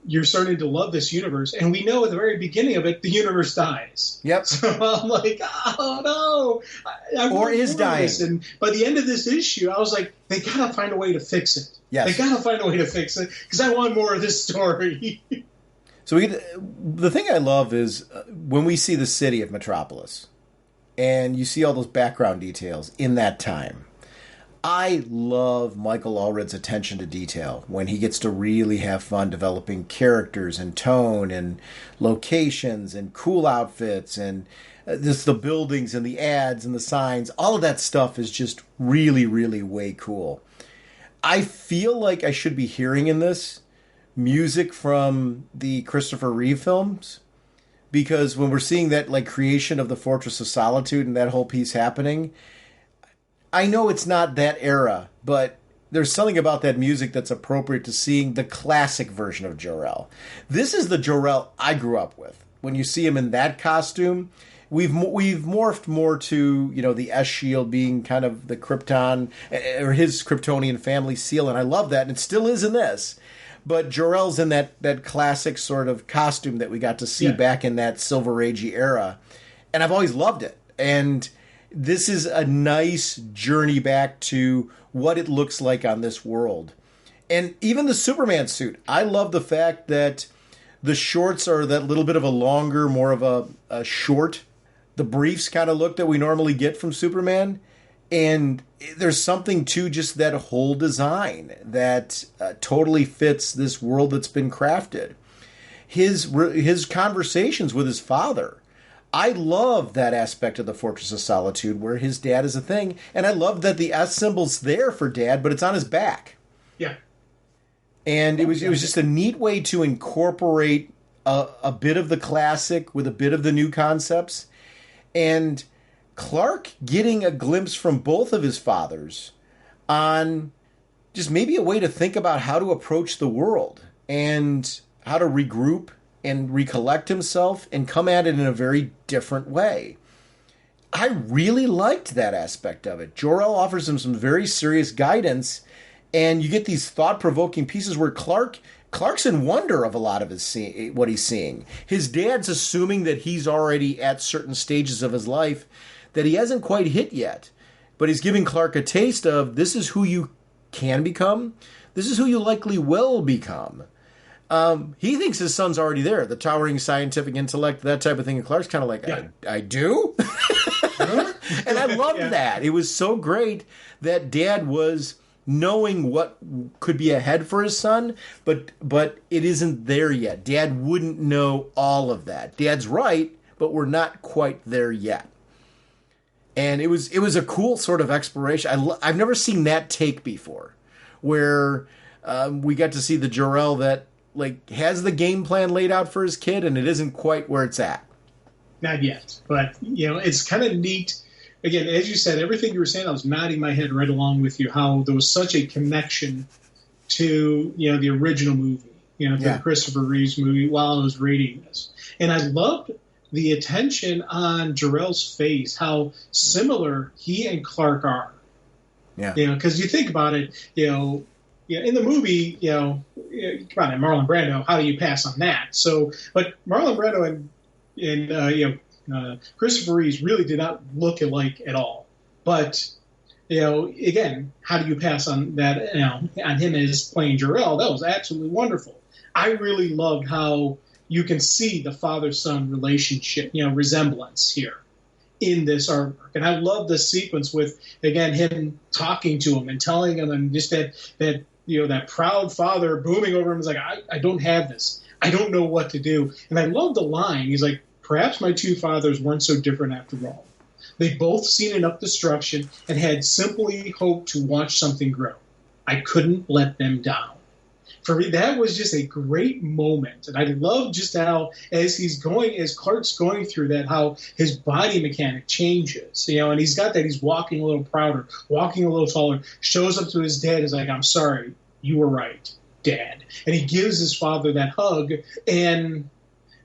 you're starting to love this universe. And we know at the very beginning of it, the universe dies. Yep. So I'm like, oh, no. Or is dying. And by the end of this issue, I was like, they got to find a way to fix it. Yes. They got to find a way to fix it because I want more of this story. So the thing I love is when we see the city of Metropolis and you see all those background details in that time. I love Michael Allred's attention to detail when he gets to really have fun developing characters and tone and locations and cool outfits and just the buildings and the ads and the signs. All of that stuff is just really, really way cool. I feel like I should be hearing in this music from the Christopher Reeve films, because when we're seeing that like creation of the Fortress of Solitude and that whole piece happening, I know it's not that era, but there's something about that music that's appropriate to seeing the classic version of Jor-El. This is the Jor-El I grew up with. When you see him in that costume, we've morphed more to, the S-Shield being kind of the Krypton, or his Kryptonian family seal, and I love that, and it still is in this. But Jor-El's in that classic sort of costume that we got to see back in that Silver Age era, and I've always loved it. And this is a nice journey back to what it looks like on this world. And even the Superman suit. I love the fact that the shorts are that little bit of a longer, more of a short, the briefs kind of look that we normally get from Superman. And there's something to just that whole design that totally fits this world that's been crafted. His conversations with his father, I love that aspect of the Fortress of Solitude where his dad is a thing. And I love that the S symbol's there for dad, but it's on his back. Yeah. And it was just a neat way to incorporate a bit of the classic with a bit of the new concepts. And Clark getting a glimpse from both of his fathers on just maybe a way to think about how to approach the world and how to regroup and recollect himself and come at it in a very different way. I really liked that aspect of it. Jor-El offers him some very serious guidance, and you get these thought-provoking pieces where Clark's in wonder of a lot of what he's seeing. His dad's assuming that he's already at certain stages of his life that he hasn't quite hit yet, but he's giving Clark a taste of this is who you can become, this is who you likely will become. He thinks his son's already there, the towering scientific intellect, that type of thing. And Clark's kind of like, I do? And I loved that. It was so great that Dad was knowing what could be ahead for his son, but it isn't there yet. Dad wouldn't know all of that. Dad's right, but we're not quite there yet. And it was a cool sort of exploration. I've never seen that take before, where we got to see the Jor-El that has the game plan laid out for his kid, and it isn't quite where it's at. Not yet, but it's kind of neat. Again, as you said, everything you were saying, I was nodding my head right along with you. How there was such a connection to the original movie, to the Christopher Reeves movie while I was reading this, and I loved the attention on Jor-El's face, how similar he and Clark are. Yeah, because you think about it, in the movie, come on, Marlon Brando, how do you pass on that? So, but Marlon Brando and Christopher Reeves really did not look alike at all. But, again, how do you pass on that, on him as playing Jor-El? That was absolutely wonderful. I really loved how you can see the father-son relationship, resemblance here in this artwork. And I love the sequence with, again, him talking to him and telling him, and just that proud father booming over him is like, I don't have this. I don't know what to do. And I love the line. He's like, perhaps my two fathers weren't so different after all. They'd both seen enough destruction and had simply hoped to watch something grow. I couldn't let them down. For me, that was just a great moment. And I love just how, as Clark's going through that, how his body mechanic changes, and he's got that, he's walking a little prouder, walking a little taller, shows up to his dad, is like, I'm sorry, you were right. Dad. And he gives his father that hug, and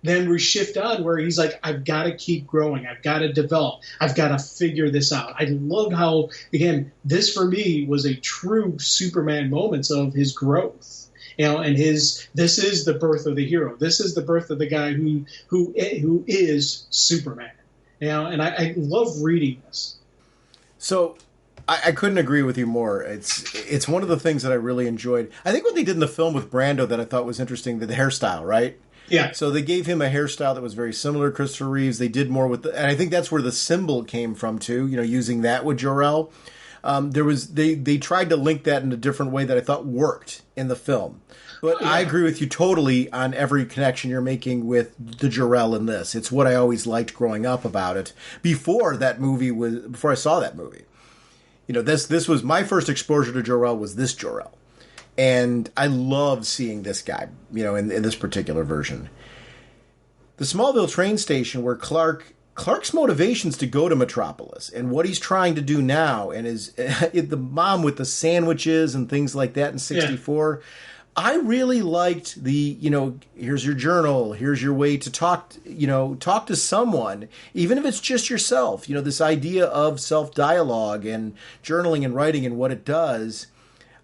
then we shift on where he's like, I've got to keep growing. I've got to develop. I've got to figure this out. I loved how, again, this for me was a true Superman moments of his growth. And this is the birth of the hero. This is the birth of the guy who is Superman. And I love reading this. So I couldn't agree with you more. It's one of the things that I really enjoyed. I think what they did in the film with Brando that I thought was interesting, the hairstyle, right? Yeah. So they gave him a hairstyle that was very similar to Christopher Reeves. They did more with and I think that's where the symbol came from too, using that with Jor-El. They tried to link that in a different way that I thought worked in the film. But I agree with you totally on every connection you're making with the Jor-El in this. It's what I always liked growing up about it before I saw that movie. This was my first exposure to Jor-El was this Jor-El. And I love seeing this guy, in this particular version. The Smallville train station where Clark's motivations to go to Metropolis and what he's trying to do now and the mom with the sandwiches and things like that in 64. Yeah. I really liked here's your journal, here's your way to talk to someone, even if it's just yourself, this idea of self-dialogue and journaling and writing and what it does,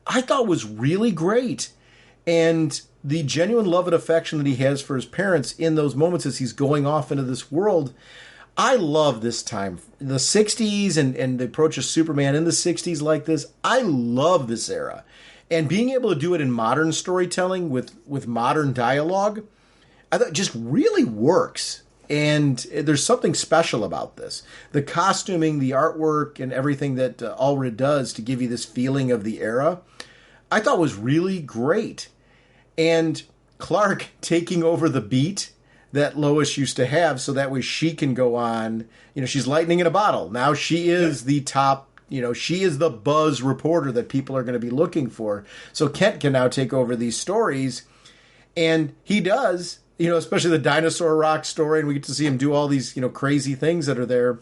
I thought was really great. And the genuine love and affection that he has for his parents in those moments as he's going off into this world, I love this time. The 60s and the approach of Superman in the 60s like this, I love this era. And being able to do it in modern storytelling with modern dialogue, I thought just really works. And there's something special about this. The costuming, the artwork, and everything that Allred does to give you this feeling of the era, I thought was really great. And Clark taking over the beat that Lois used to have so that way she can go on. She's lightning in a bottle. Now she is the top. She is the buzz reporter that people are going to be looking for. So Kent can now take over these stories. And he does, especially the Dinosaur Rock story. And we get to see him do all these, crazy things that are there.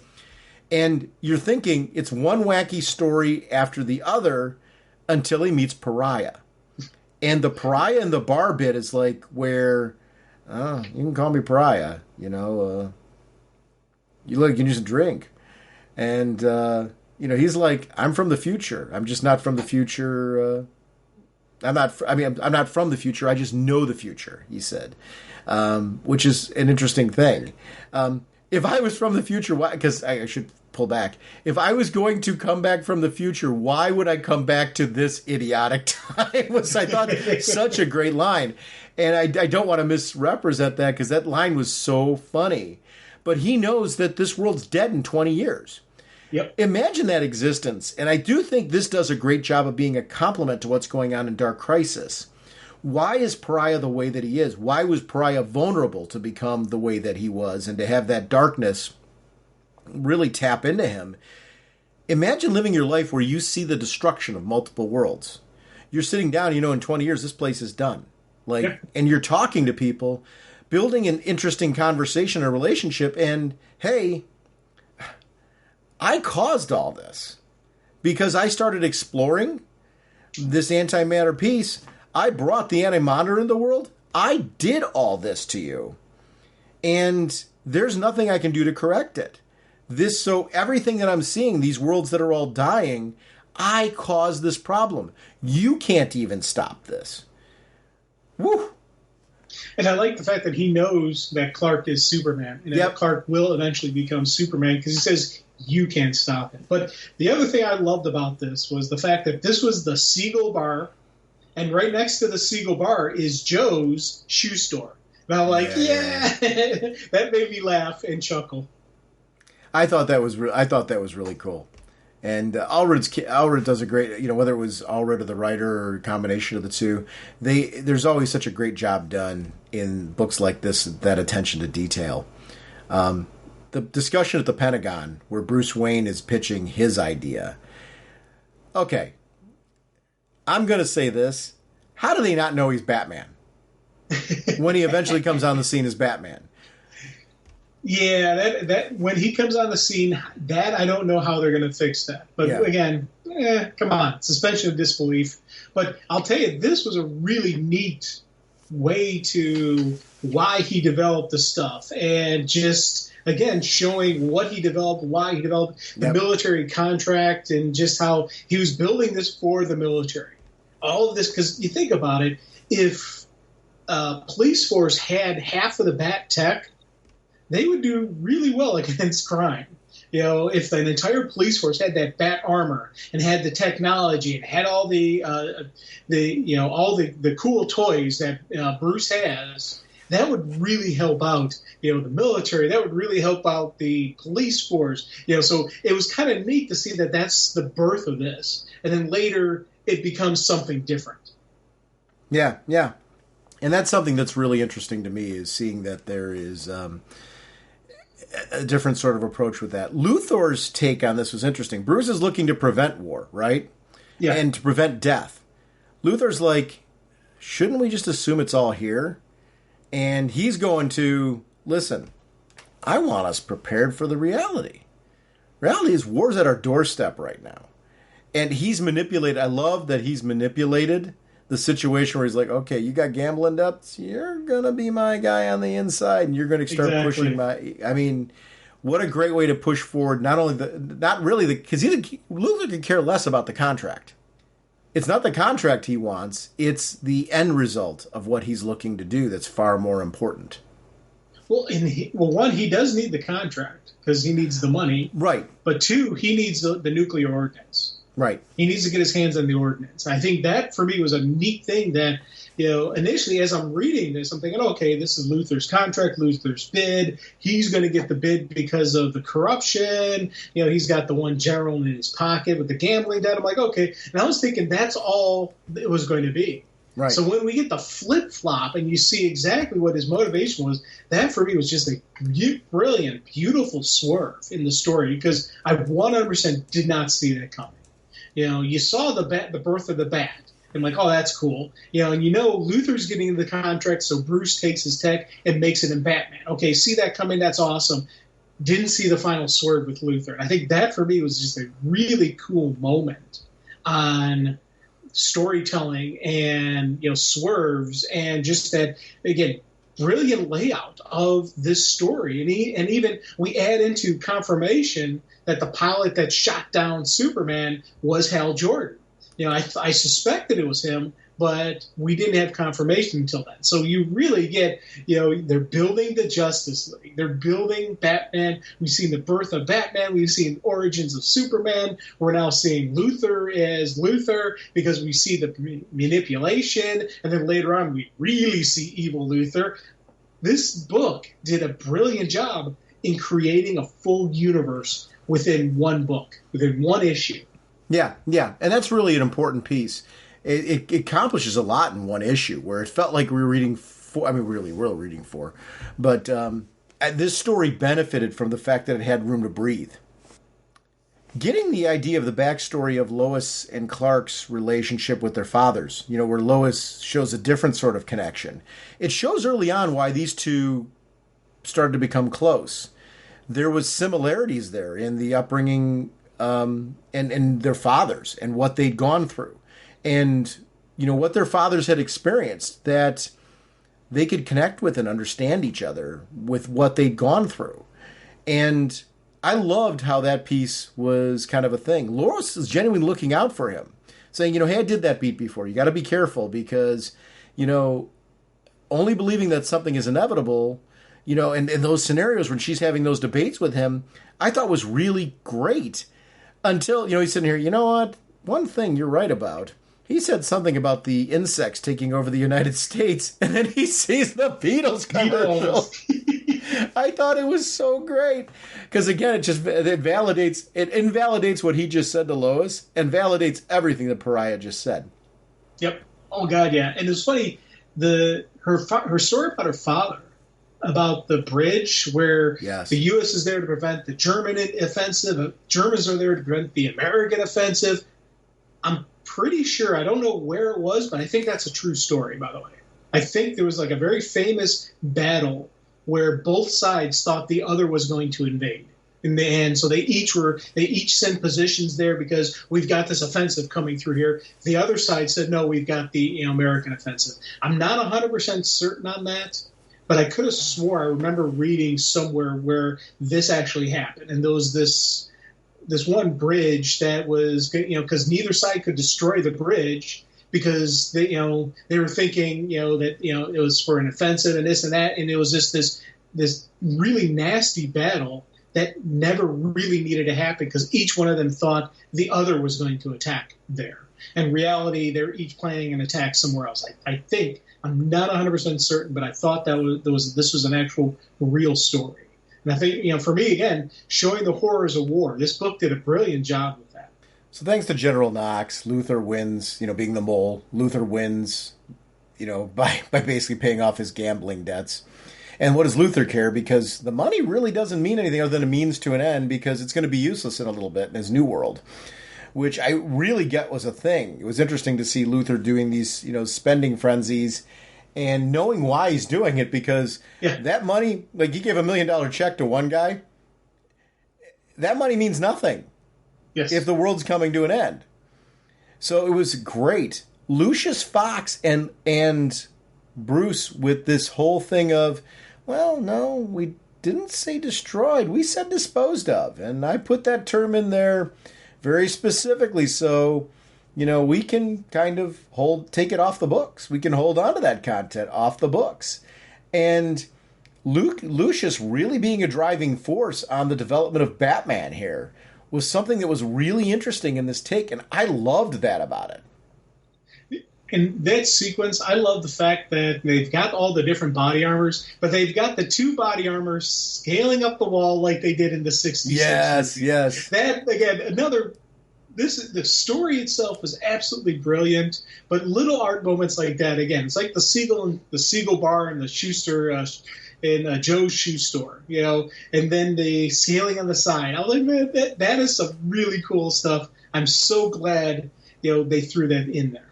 And you're thinking it's one wacky story after the other until he meets Pariah. And the Pariah in the bar bit is like where, you can call me Pariah, you can just drink. And, he's like, I'm from the future. I'm just not from the future. I'm not from the future. I just know the future, he said, which is an interesting thing. If I was from the future, why? Because I should pull back. If I was going to come back from the future, why would I come back to this idiotic time? Was I thought such a great line. And I don't want to misrepresent that because that line was so funny. But he knows that this world's dead in 20 years. Yep. Imagine that existence. And I do think this does a great job of being a complement to what's going on in Dark Crisis. Why is Pariah the way that he is? Why was Pariah vulnerable to become the way that he was and to have that darkness really tap into him? Imagine living your life where you see the destruction of multiple worlds. You're sitting down, in 20 years, this place is done. And you're talking to people, building an interesting conversation or relationship, and hey, I caused all this because I started exploring this antimatter piece. I brought the anti-monitor in the world. I did all this to you. And there's nothing I can do to correct it. So everything that I'm seeing, these worlds that are all dying, I caused this problem. You can't even stop this. Woo! And I like the fact that he knows that Clark is Superman. And that Clark will eventually become Superman because he says, you can't stop it. But the other thing I loved about this was the fact that this was the Siegel Bar, and right next to the Siegel Bar is Joe's shoe store. And I'm like, that made me laugh and chuckle. I thought that was really cool. And Allred does a great, whether it was Allred or the writer or a combination of the two, there's always such a great job done in books like this, that attention to detail. The discussion at the Pentagon where Bruce Wayne is pitching his idea. Okay, I'm going to say this. How do they not know he's Batman when he eventually comes on the scene as Batman? Yeah, that when he comes on the scene, that I don't know how they're going to fix that. But again, come on, suspension of disbelief. But I'll tell you, this was a really neat way to why he developed the stuff, and just again showing what he developed, why he developed the military contract, and just how he was building this for the military. All of this, because you think about it, if police force had half of the bat tech, they would do really well against crime. If an entire police force had that bat armor and had the technology and had all the cool toys that Bruce has, that would really help out, the military. That would really help out the police force. So it was kind of neat to see that that's the birth of this, and then later it becomes something different. Yeah, yeah, and that's something that's really interesting to me, is seeing that there is a different sort of approach with that. Luthor's take on this was interesting. Bruce is looking to prevent war, right? Yeah. And to prevent death. Luthor's like, shouldn't we just assume it's all here? And he's going to, listen, I want us prepared for the reality. Reality is war's at our doorstep right now. And he's manipulated. I love that he's manipulated the situation where he's like, okay, you got gambling depths, you're going to be my guy on the inside, and you're going to start pushing my... I mean, what a great way to push forward, because Luthor could care less about the contract. It's not the contract he wants, it's the end result of what he's looking to do that's far more important. Well, one, he does need the contract, because he needs the money. Right. But two, he needs the nuclear ordinance. Right. He needs to get his hands on the ordinance. I think that, for me, was a neat thing that, initially as I'm reading this, I'm thinking, okay, this is Luthor's contract, Luthor's bid. He's going to get the bid because of the corruption. He's got the one general in his pocket with the gambling debt. I'm like, okay. And I was thinking that's all it was going to be. Right. So when we get the flip-flop and you see exactly what his motivation was, that for me was just a brilliant, beautiful swerve in the story, because I 100% did not see that coming. You saw the birth of the bat. I'm like, oh, that's cool. And Luthor's getting into the contract, so Bruce takes his tech and makes it in Batman. Okay, see that coming? That's awesome. Didn't see the final swerve with Luthor. I think that, for me, was just a really cool moment on storytelling and, swerves, and just that, again, brilliant layout of this story. And even we add into confirmation that the pilot that shot down Superman was Hal Jordan. I suspected it was him, but we didn't have confirmation until then. So you really get, they're building the Justice League. They're building Batman. We've seen the birth of Batman. We've seen origins of Superman. We're now seeing Luthor as Luthor, because we see the manipulation. And then later on, we really see evil Luthor. This book did a brilliant job in creating a full universe within one book, within one issue. Yeah, yeah. And that's really an important piece. It accomplishes a lot in one issue, where it felt like we were reading four. I mean, really, we're reading four. But this story benefited from the fact that it had room to breathe. Getting the idea of the backstory of Lois and Clark's relationship with their fathers, where Lois shows a different sort of connection. It shows early on why these two started to become close. There was similarities there in the upbringing and their fathers and what they'd gone through, and what their fathers had experienced, that they could connect with and understand each other with what they'd gone through. And I loved how that piece was kind of a thing. Lois is genuinely looking out for him, saying, hey, I did that beat before. You got to be careful, because, only believing that something is inevitable, and those scenarios when she's having those debates with him, I thought was really great. Until, he's sitting here, what? One thing you're right about. He said something about the insects taking over the United States, and then he sees the Beatles commercial. I thought it was so great. Because, again, it invalidates what he just said to Lois, and validates everything that Pariah just said. Yep. Oh, God, yeah. And it's funny, her story about her father, about the bridge where the U.S. is there to prevent the German offensive. Germans are there to prevent the American offensive. I'm pretty sure, I don't know where it was, but I think that's a true story, by the way. I think there was like a very famous battle where both sides thought the other was going to invade. in the end. So they each sent positions there because we've got this offensive coming through here. The other side said, no, we've got the American offensive. I'm not 100% certain on that, but I could have swore I remember reading somewhere where this actually happened. And there was this one bridge that was, because neither side could destroy the bridge because they were thinking, that, it was for an offensive and this and that. And it was just this really nasty battle that never really needed to happen because each one of them thought the other was going to attack there. In reality, they're each planning an attack somewhere else. I think, I'm not 100% certain, but I thought this was an actual real story. And I think, for me, again, showing the horrors of war, this book did a brilliant job with that. So thanks to General Knox, Luther wins, being the mole. Luther wins, by basically paying off his gambling debts. And what does Luther care? Because the money really doesn't mean anything other than a means to an end because it's going to be useless in a little bit in his new world, which I really get was a thing. It was interesting to see Luther doing these, spending frenzies and knowing why he's doing it because that money, like he gave $1 million check to one guy, that money means nothing if the world's coming to an end. So it was great. Lucius Fox and Bruce with this whole thing of, well, no, we didn't say destroyed. We said disposed of. And I put that term in there very specifically so, we can kind of take it off the books. We can hold on to that content off the books. And Lucius really being a driving force on the development of Batman here was something that was really interesting in this take. And I loved that about it. In that sequence, I love the fact that they've got all the different body armors, but they've got the two body armors scaling up the wall like they did in the 60s. Yes. That, again, the story itself is absolutely brilliant, but little art moments like that, again, it's like the Seagull bar and the Schuster in Joe's shoe store, and then the scaling on the side. I was like, man, that is some really cool stuff. I'm so glad, they threw that in there.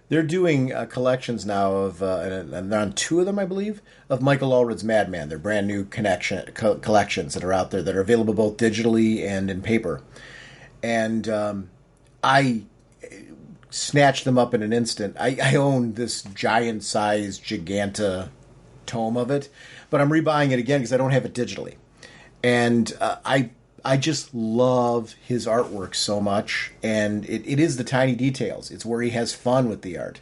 They're doing collections now of, and they're on 2 of them, I believe, of Michael Allred's Madman. They're brand new collections that are out there that are available both digitally and in paper. And I snatched them up in an instant. I own this giant-sized Giganta tome of it, but I'm rebuying it again because I don't have it digitally. And I just love his artwork so much, and it is the tiny details. It's where he has fun with the art.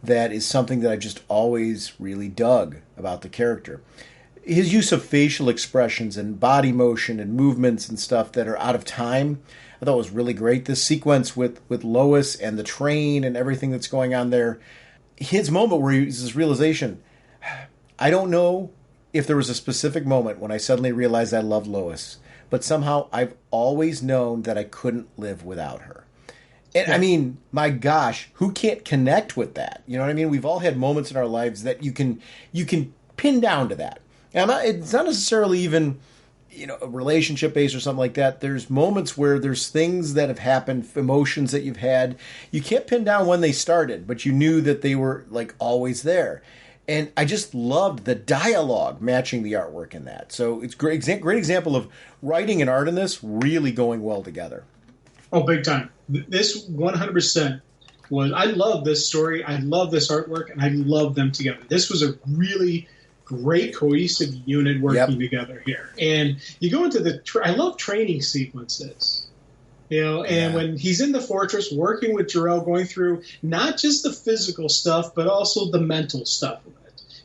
That is something that I just always really dug about the character. His use of facial expressions and body motion and movements and stuff that are out of time, I thought was really great. This sequence with Lois and the train and everything that's going on there. His moment where he has this realization, I don't know if there was a specific moment when I suddenly realized I loved Lois. But somehow I've always known that I couldn't live without her. And I mean, my gosh, who can't connect with that? You know what I mean? We've all had moments in our lives that you can pin down to that. And it's not necessarily even, a relationship based or something like that. There's moments where there's things that have happened, emotions that you've had. You can't pin down when they started, but you knew that they were like always there. And I just loved the dialogue matching the artwork in that. So it's great example of writing and art in this really going well together. Oh, big time. This 100% was, I love this story. I love this artwork, and I love them together. This was a really great cohesive unit working together here. And you go into I love training sequences. And when he's in the fortress working with Jor-El, going through not just the physical stuff, but also the mental stuff of it.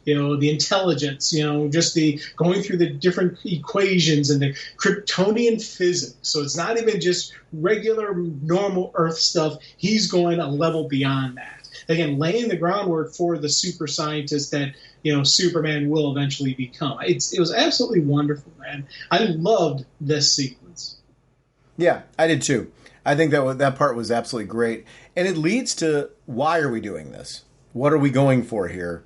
The intelligence, just the going through the different equations and the Kryptonian physics. So it's not even just regular, normal Earth stuff. He's going a level beyond that. Again, laying the groundwork for the super scientist that, Superman will eventually become. It was absolutely wonderful, man. I loved this sequence. Yeah, I did too. I think that part was absolutely great. And it leads to, why are we doing this? What are we going for here?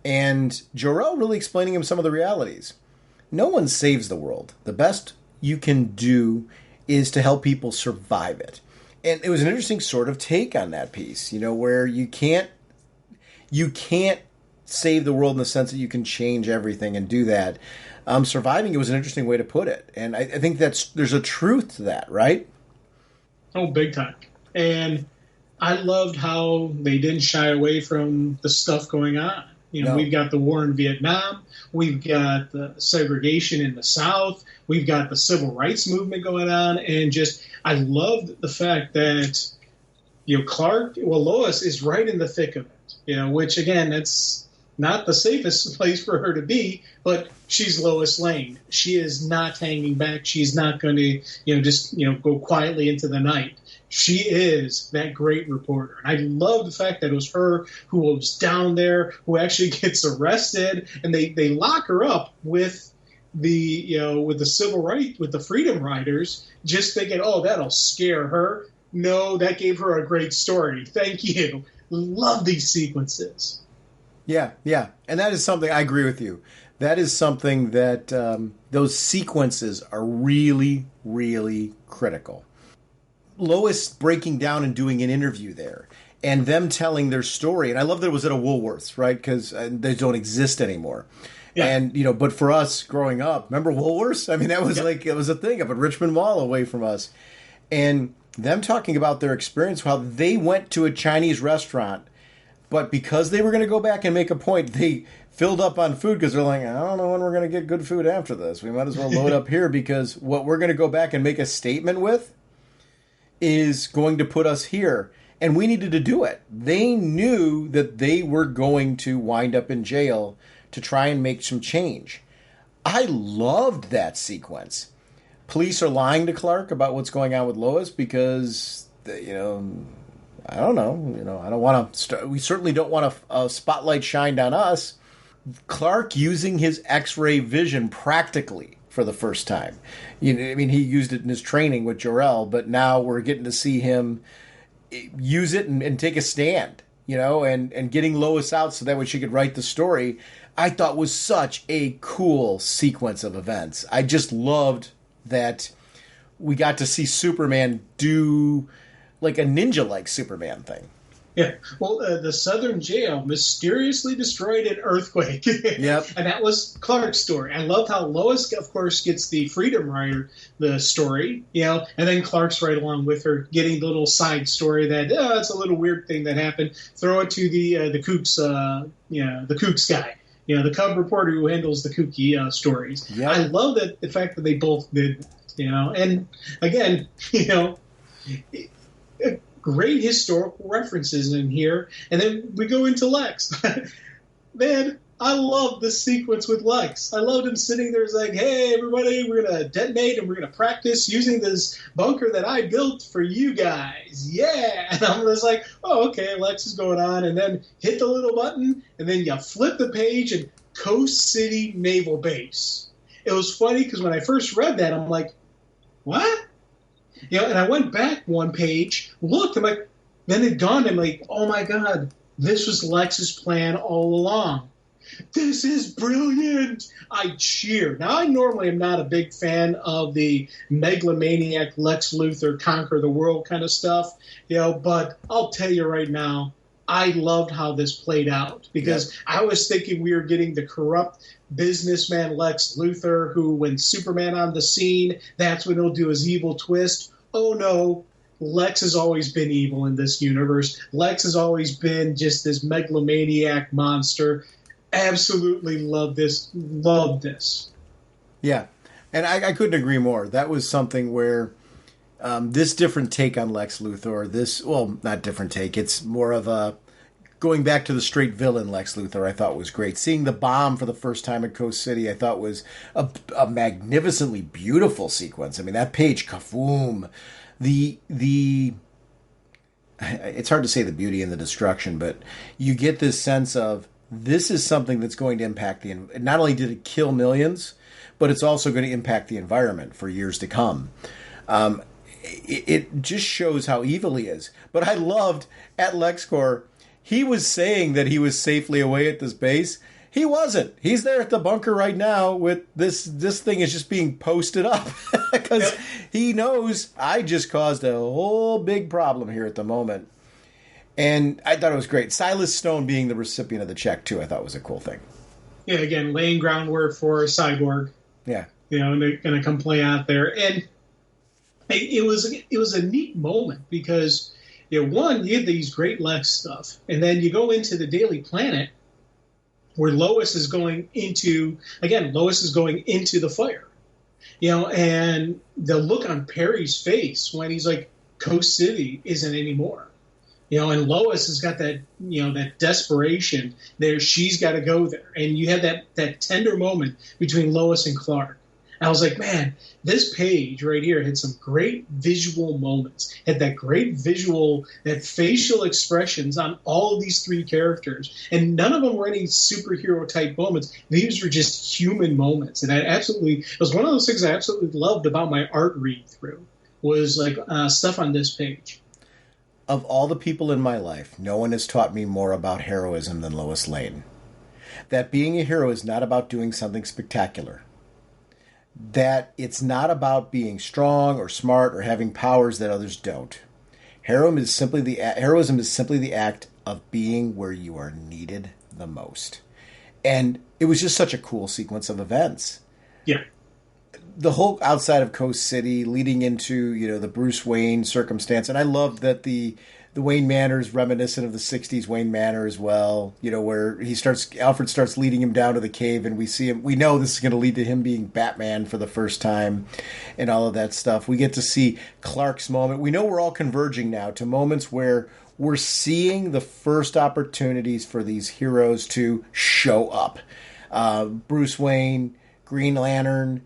And Jor-El really explaining him some of the realities. No one saves the world. The best you can do is to help people survive it. And it was an interesting sort of take on that piece, where you can't save the world in the sense that you can change everything and do that. surviving it was an interesting way to put it. And I think there's a truth to that, right? Oh, big time. And I loved how they didn't shy away from the stuff going on. No. We've got the war in Vietnam. We've got the segregation in the South. We've got the civil rights movement going on. And I loved the fact that, Lois is right in the thick of it, which, again, it's not the safest place for her to be, but she's Lois Lane. She is not hanging back. She's not going to, go quietly into the night. She is that great reporter. And I love the fact that it was her who was down there, who actually gets arrested, and they lock her up with with the civil rights, with the freedom riders, just thinking, oh, that'll scare her. No, that gave her a great story. Thank you. Love these sequences. Yeah. And that is something, I agree with you. That is something that those sequences are really, really critical. Lois breaking down and doing an interview there and them telling their story. And I love that it was at a Woolworths, right? Because they don't exist anymore. Yeah. And, but for us growing up, remember Woolworths? I mean, that was it was a thing up at Richmond Mall away from us. And them talking about their experience, how they went to a Chinese restaurant, but because they were going to go back and make a point, they filled up on food because they're like, I don't know when we're going to get good food after this. We might as well load up here because what we're going to go back and make a statement with is going to put us here. And we needed to do it. They knew that they were going to wind up in jail to try and make some change. I loved that sequence. Police are lying to Clark about what's going on with Lois because, I don't know. I don't want to. We certainly don't want a spotlight shined on us. Clark using his X-ray vision practically for the first time. He used it in his training with Jor-El, but now we're getting to see him use it and take a stand, and getting Lois out so that way she could write the story. I thought was such a cool sequence of events. I just loved that we got to see Superman do like a ninja-like Superman thing. Yeah. Well, the Southern jail mysteriously destroyed an earthquake. Yep. And that was Clark's story. I loved how Lois, of course, gets the Freedom Rider, the story, and then Clark's right along with her, getting the little side story that, it's a little weird thing that happened. Throw it to the Kooks, the Kooks guy. The Cub reporter who handles the kooky stories. Yep. I love that the fact that they both did, and again, great historical references in here. And then we go into Lex. Man, I love this sequence with Lex. I loved him sitting there. It's like, hey, everybody, we're going to detonate and we're going to practice using this bunker that I built for you guys. Yeah. And I'm just like, oh, okay, Lex is going on. And then hit the little button, and then you flip the page and Coast City Naval Base. It was funny because when I first read that, I'm like, what? And I went back one page, looked, I'm like, then it dawned, I'm like, oh my God, this was Lex's plan all along. This is brilliant. I cheer. Now, I normally am not a big fan of the megalomaniac Lex Luthor conquer the world kind of stuff, but I'll tell you right now, I loved how this played out because I was thinking we were getting the corrupt businessman Lex Luthor who, when Superman on the scene, that's when he'll do his evil twist. Oh, no, Lex has always been evil in this universe. Lex has always been just this megalomaniac monster. Absolutely love this. Love this. Yeah, and I couldn't agree more. That was something where this different take on Lex Luthor, not different take, it's more of a going back to the straight villain Lex Luthor, I thought was great. Seeing the bomb for the first time at Coast City, I thought was a magnificently beautiful sequence. I mean, that page, kaboom. It's hard to say the beauty and the destruction, but you get this sense of this is something that's going to impact not only did it kill millions, but it's also going to impact the environment for years to come. It just shows how evil he is. But I loved at LexCorp, he was saying that he was safely away at this base. He wasn't. He's there at the bunker right now with this thing is just being posted up because he knows I just caused a whole big problem here at the moment. And I thought it was great. Silas Stone being the recipient of the check, too, I thought was a cool thing. Yeah, again, laying groundwork for Cyborg. Yeah. And they're going to come play out there. And it was a neat moment because, one, you had these great Lex stuff, and then you go into the Daily Planet where Lois is going into the fire. And the look on Perry's face when he's like, Coast City isn't anymore. And Lois has got that, that desperation there. She's got to go there. And you had that tender moment between Lois and Clark. And I was like, man, this page right here had some great visual moments, had that great visual, that facial expressions on all of these three characters. And none of them were any superhero type moments. These were just human moments. And it was one of those things I absolutely loved about my art read through was like stuff on this page. Of all the people in my life, no one has taught me more about heroism than Lois Lane. That being a hero is not about doing something spectacular. That it's not about being strong or smart or having powers that others don't. Heroism is simply the act of being where you are needed the most. And it was just such a cool sequence of events. Yeah. The whole outside of Coast City leading into, the Bruce Wayne circumstance. And I love that the Wayne Manor is reminiscent of the 60s Wayne Manor as well, where Alfred starts leading him down to the cave and we know this is going to lead to him being Batman for the first time and all of that stuff. We get to see Clark's moment. We know we're all converging now to moments where we're seeing the first opportunities for these heroes to show up. Bruce Wayne, Green Lantern,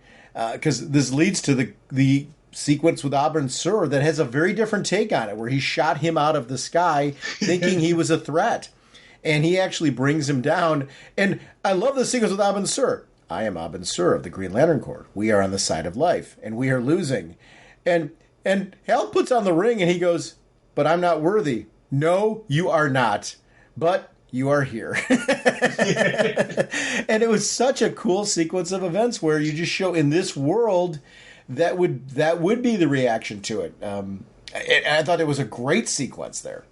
because this leads to the sequence with Abin Sur that has a very different take on it, where he shot him out of the sky thinking he was a threat. And he actually brings him down. And I love the sequence with Abin Sur. I am Abin Sur of the Green Lantern Corps. We are on the side of life, and we are losing. And Hal puts on the ring, and he goes, but I'm not worthy. No, you are not. But you are here. And it was such a cool sequence of events where you just show in this world that would be the reaction to it. And I thought it was a great sequence there.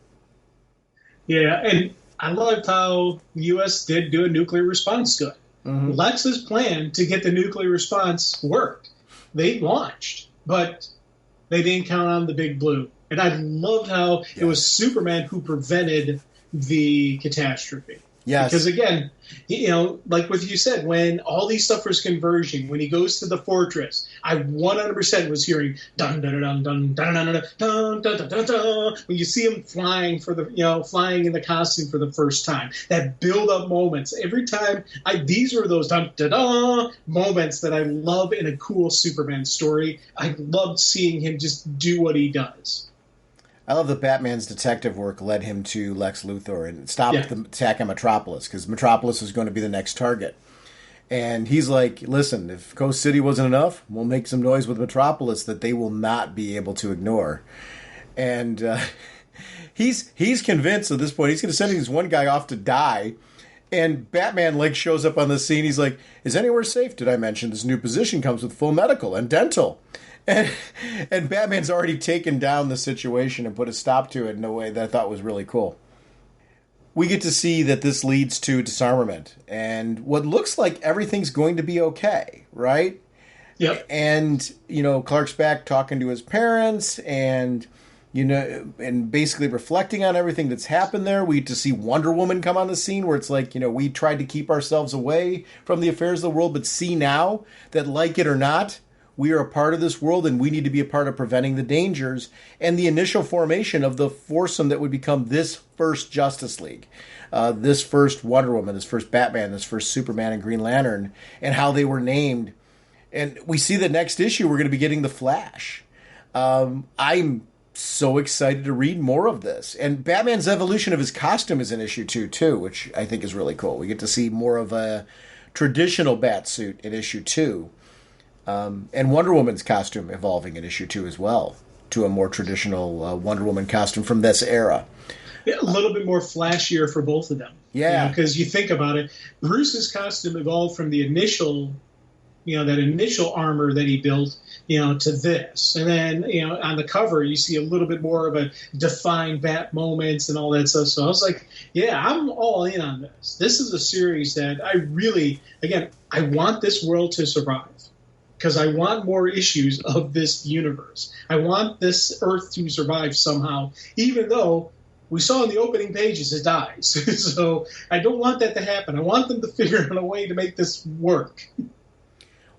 Yeah, and I loved how the U.S. did do a nuclear response to it. Mm-hmm. Lex's plan to get the nuclear response worked. They launched, but they didn't count on the Big Blue. And I loved how it was Superman who prevented the catastrophe. Yes. Because again, like what you said, when all these stuff was converging, when he goes to the fortress, I 100% was hearing dun dun dun dun dun dun dun dun dun dun dun. When you see him flying flying in the costume for the first time, that build up moments. Every time, these were those dun dun dun moments that I love in a cool Superman story. I loved seeing him just do what he does. I love that Batman's detective work led him to Lex Luthor and stopped the attack on Metropolis, because Metropolis was going to be the next target. And he's like, listen, if Coast City wasn't enough, we'll make some noise with Metropolis that they will not be able to ignore. And he's convinced at this point he's going to send this one guy off to die. And Batman shows up on the scene. He's like, is anywhere safe? Did I mention this new position comes with full medical and dental? And Batman's already taken down the situation and put a stop to it in a way that I thought was really cool. We get to see that this leads to disarmament and what looks like everything's going to be okay, right? Yep. And, Clark's back talking to his parents and, and basically reflecting on everything that's happened there. We get to see Wonder Woman come on the scene where it's like, we tried to keep ourselves away from the affairs of the world, but see now that, like it or not, we are a part of this world, and we need to be a part of preventing the dangers and the initial formation of the foursome that would become this first Justice League, this first Wonder Woman, this first Batman, this first Superman and Green Lantern, and how they were named. And we see the next issue, we're going to be getting the Flash. I'm so excited to read more of this. And Batman's evolution of his costume is in issue 2, too, which I think is really cool. We get to see more of a traditional bat suit in issue 2. And Wonder Woman's costume evolving in issue 2 as well to a more traditional Wonder Woman costume from this era. Yeah, a little bit more flashier for both of them. Yeah. Because you think about it, Bruce's costume evolved from the initial that initial armor that he built, to this. And then, on the cover, you see a little bit more of a defined Bat moments and all that stuff. So I was like, yeah, I'm all in on this. This is a series that I really, again, I want this world to survive because I want more issues of this universe. I want this Earth to survive somehow, even though we saw in the opening pages it dies. So I don't want that to happen. I want them to figure out a way to make this work.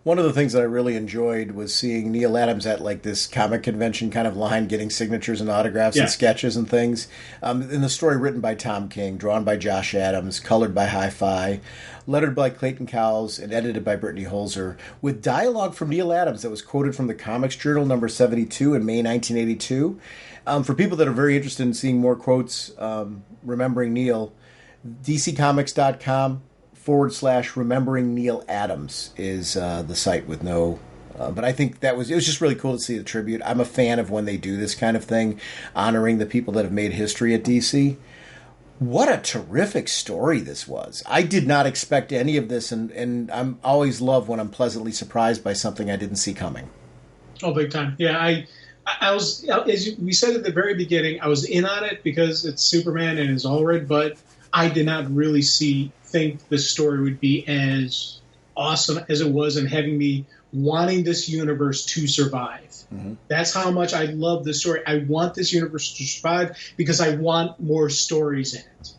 One of the things that I really enjoyed was seeing Neil Adams at like this comic convention kind of line, getting signatures and autographs and sketches and things. In the story written by Tom King, drawn by Josh Adams, colored by Hi-Fi, lettered by Clayton Cowles, and edited by Brittany Holzer, with dialogue from Neil Adams that was quoted from the Comics Journal number 72 in May 1982. For people that are very interested in seeing more quotes, remembering Neil, DCComics.com/remembering Neil Adams is the site with no. But I think it was just really cool to see the tribute. I'm a fan of when they do this kind of thing, honoring the people that have made history at DC. What a terrific story this was. I did not expect any of this, and I'm always love when I'm pleasantly surprised by something I didn't see coming. Oh, big time. Yeah, I was, as we said at the very beginning, I was in on it because it's Superman and it's Allred, but I did not really think the story would be as awesome as it was, and having me wanting this universe to survive. Mm-hmm. That's how much I love this story. I want this universe to survive because I want more stories in it.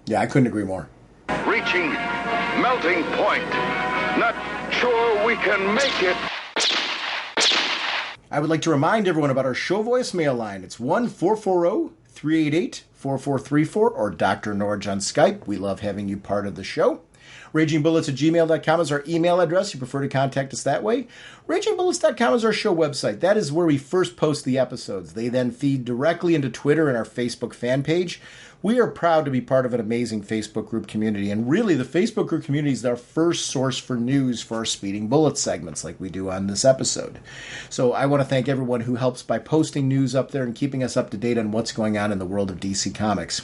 Yeah, I couldn't agree more. Reaching melting point. Not sure we can make it. I would like to remind everyone about our show voicemail line. It's 1-440-388-4434 or drnorge on Skype. We love having you part of the show. RagingBullets@gmail.com is our email address. You prefer to contact us that way. RagingBullets.com is our show website. That is where we first post the episodes. They then feed directly into Twitter and our Facebook fan page. We are proud to be part of an amazing Facebook group community. And really, the Facebook group community is our first source for news for our Speeding Bullets segments like we do on this episode. So I want to thank everyone who helps by posting news up there and keeping us up to date on what's going on in the world of DC Comics.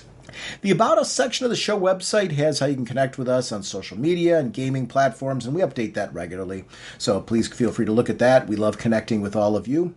The About Us section of the show website has how you can connect with us on social media and gaming platforms, and we update that regularly. So please feel free to look at that. We love connecting with all of you.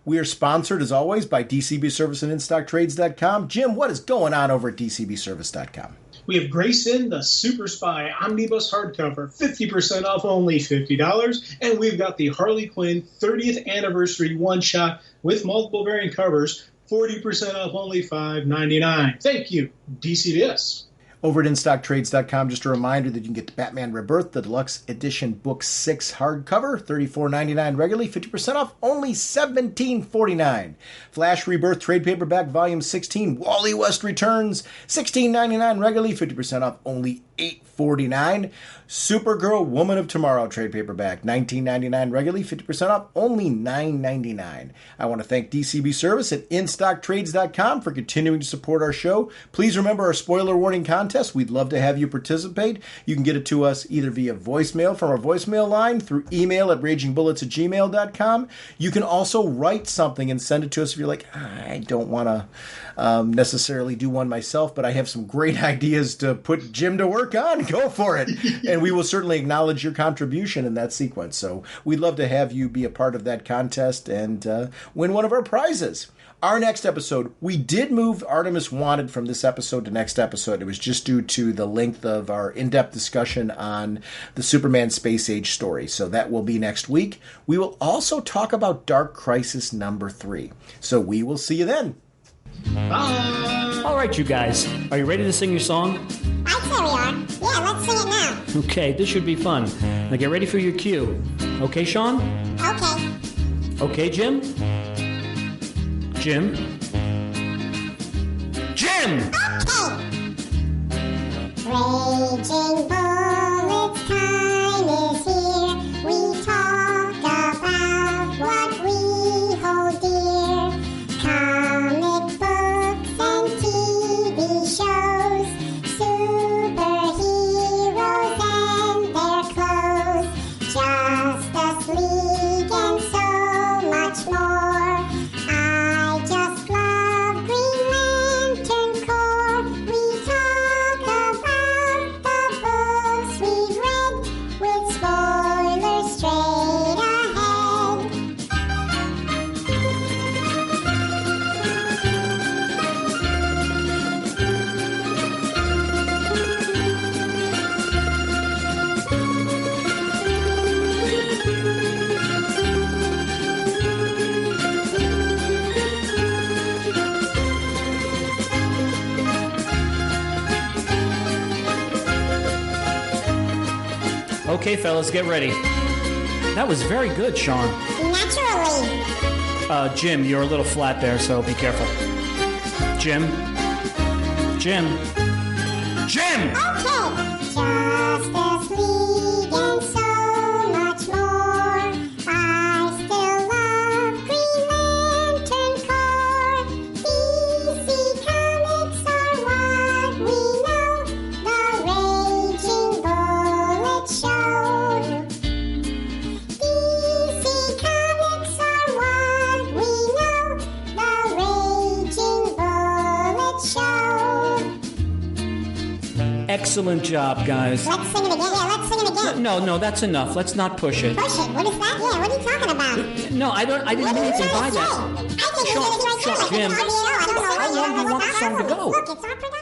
We are sponsored, as always, by DCB Service and InStockTrades.com. Jim, what is going on over at DCBService.com? We have Grayson, the Super Spy Omnibus hardcover, 50% off, only $50. And we've got the Harley Quinn 30th Anniversary one-shot with multiple variant covers, 40% off, only $5.99. Thank you, DCBS. Over at InStockTrades.com, just a reminder that you can get the Batman Rebirth, the Deluxe Edition Book 6 hardcover, $34.99 regularly, 50% off, only $17.49. Flash Rebirth Trade Paperback Volume 16, Wally West Returns, $16.99 regularly, 50% off, only $8.49. Supergirl Woman of Tomorrow Trade Paperback, $19.99 regularly, 50% off, only $9.99. I want to thank DCB Service at InStockTrades.com for continuing to support our show. Please remember our spoiler warning contest. We'd love to have you participate. You can get it to us either via voicemail from our voicemail line, through email at ragingbullets@gmail.com. You can also write something and send it to us if you're like, I don't want to necessarily do one myself, but I have some great ideas to put Jim to work on. Go for it. And we will certainly acknowledge your contribution in that sequence. So we'd love to have you be a part of that contest and win one of our prizes. Our next episode, we did move Artemis Wanted from this episode to next episode. It was just due to the length of our in-depth discussion on the Superman Space Age story. So that will be next week. We will also talk about Dark Crisis number 3. So we will see you then. Bye. All right, you guys. Are you ready to sing your song? I'd say we are. Yeah, let's sing it now. Okay, this should be fun. Now get ready for your cue. Okay, Sean? Okay. Okay, Jim? Jim? Jim! Okay. Raging Bullets time is here. We talk about what we hold dear. Comic books and TV shows. Superheroes and their clothes. Justice League and so much more. I just love Green Lantern Corps. We talk about the Okay, fellas, get ready. That was very good, Sean. Naturally. Jim, you're a little flat there, so be careful. Jim. Okay. Justice League and so much more. I still love Green Lantern Corps. DC Comics are what we know. The Raging Bullet Show. DC Comics are what we know. The Raging Bullet Show. Excellent job, guys. Let's sing it again. Yeah, let's sing it again. No, that's enough. Let's not push it. Push it. What is that? Yeah, what are you talking about? No, I didn't mean anything by that. I think you did it right Jim, there. how long do you want the song to go? Look, it's our production.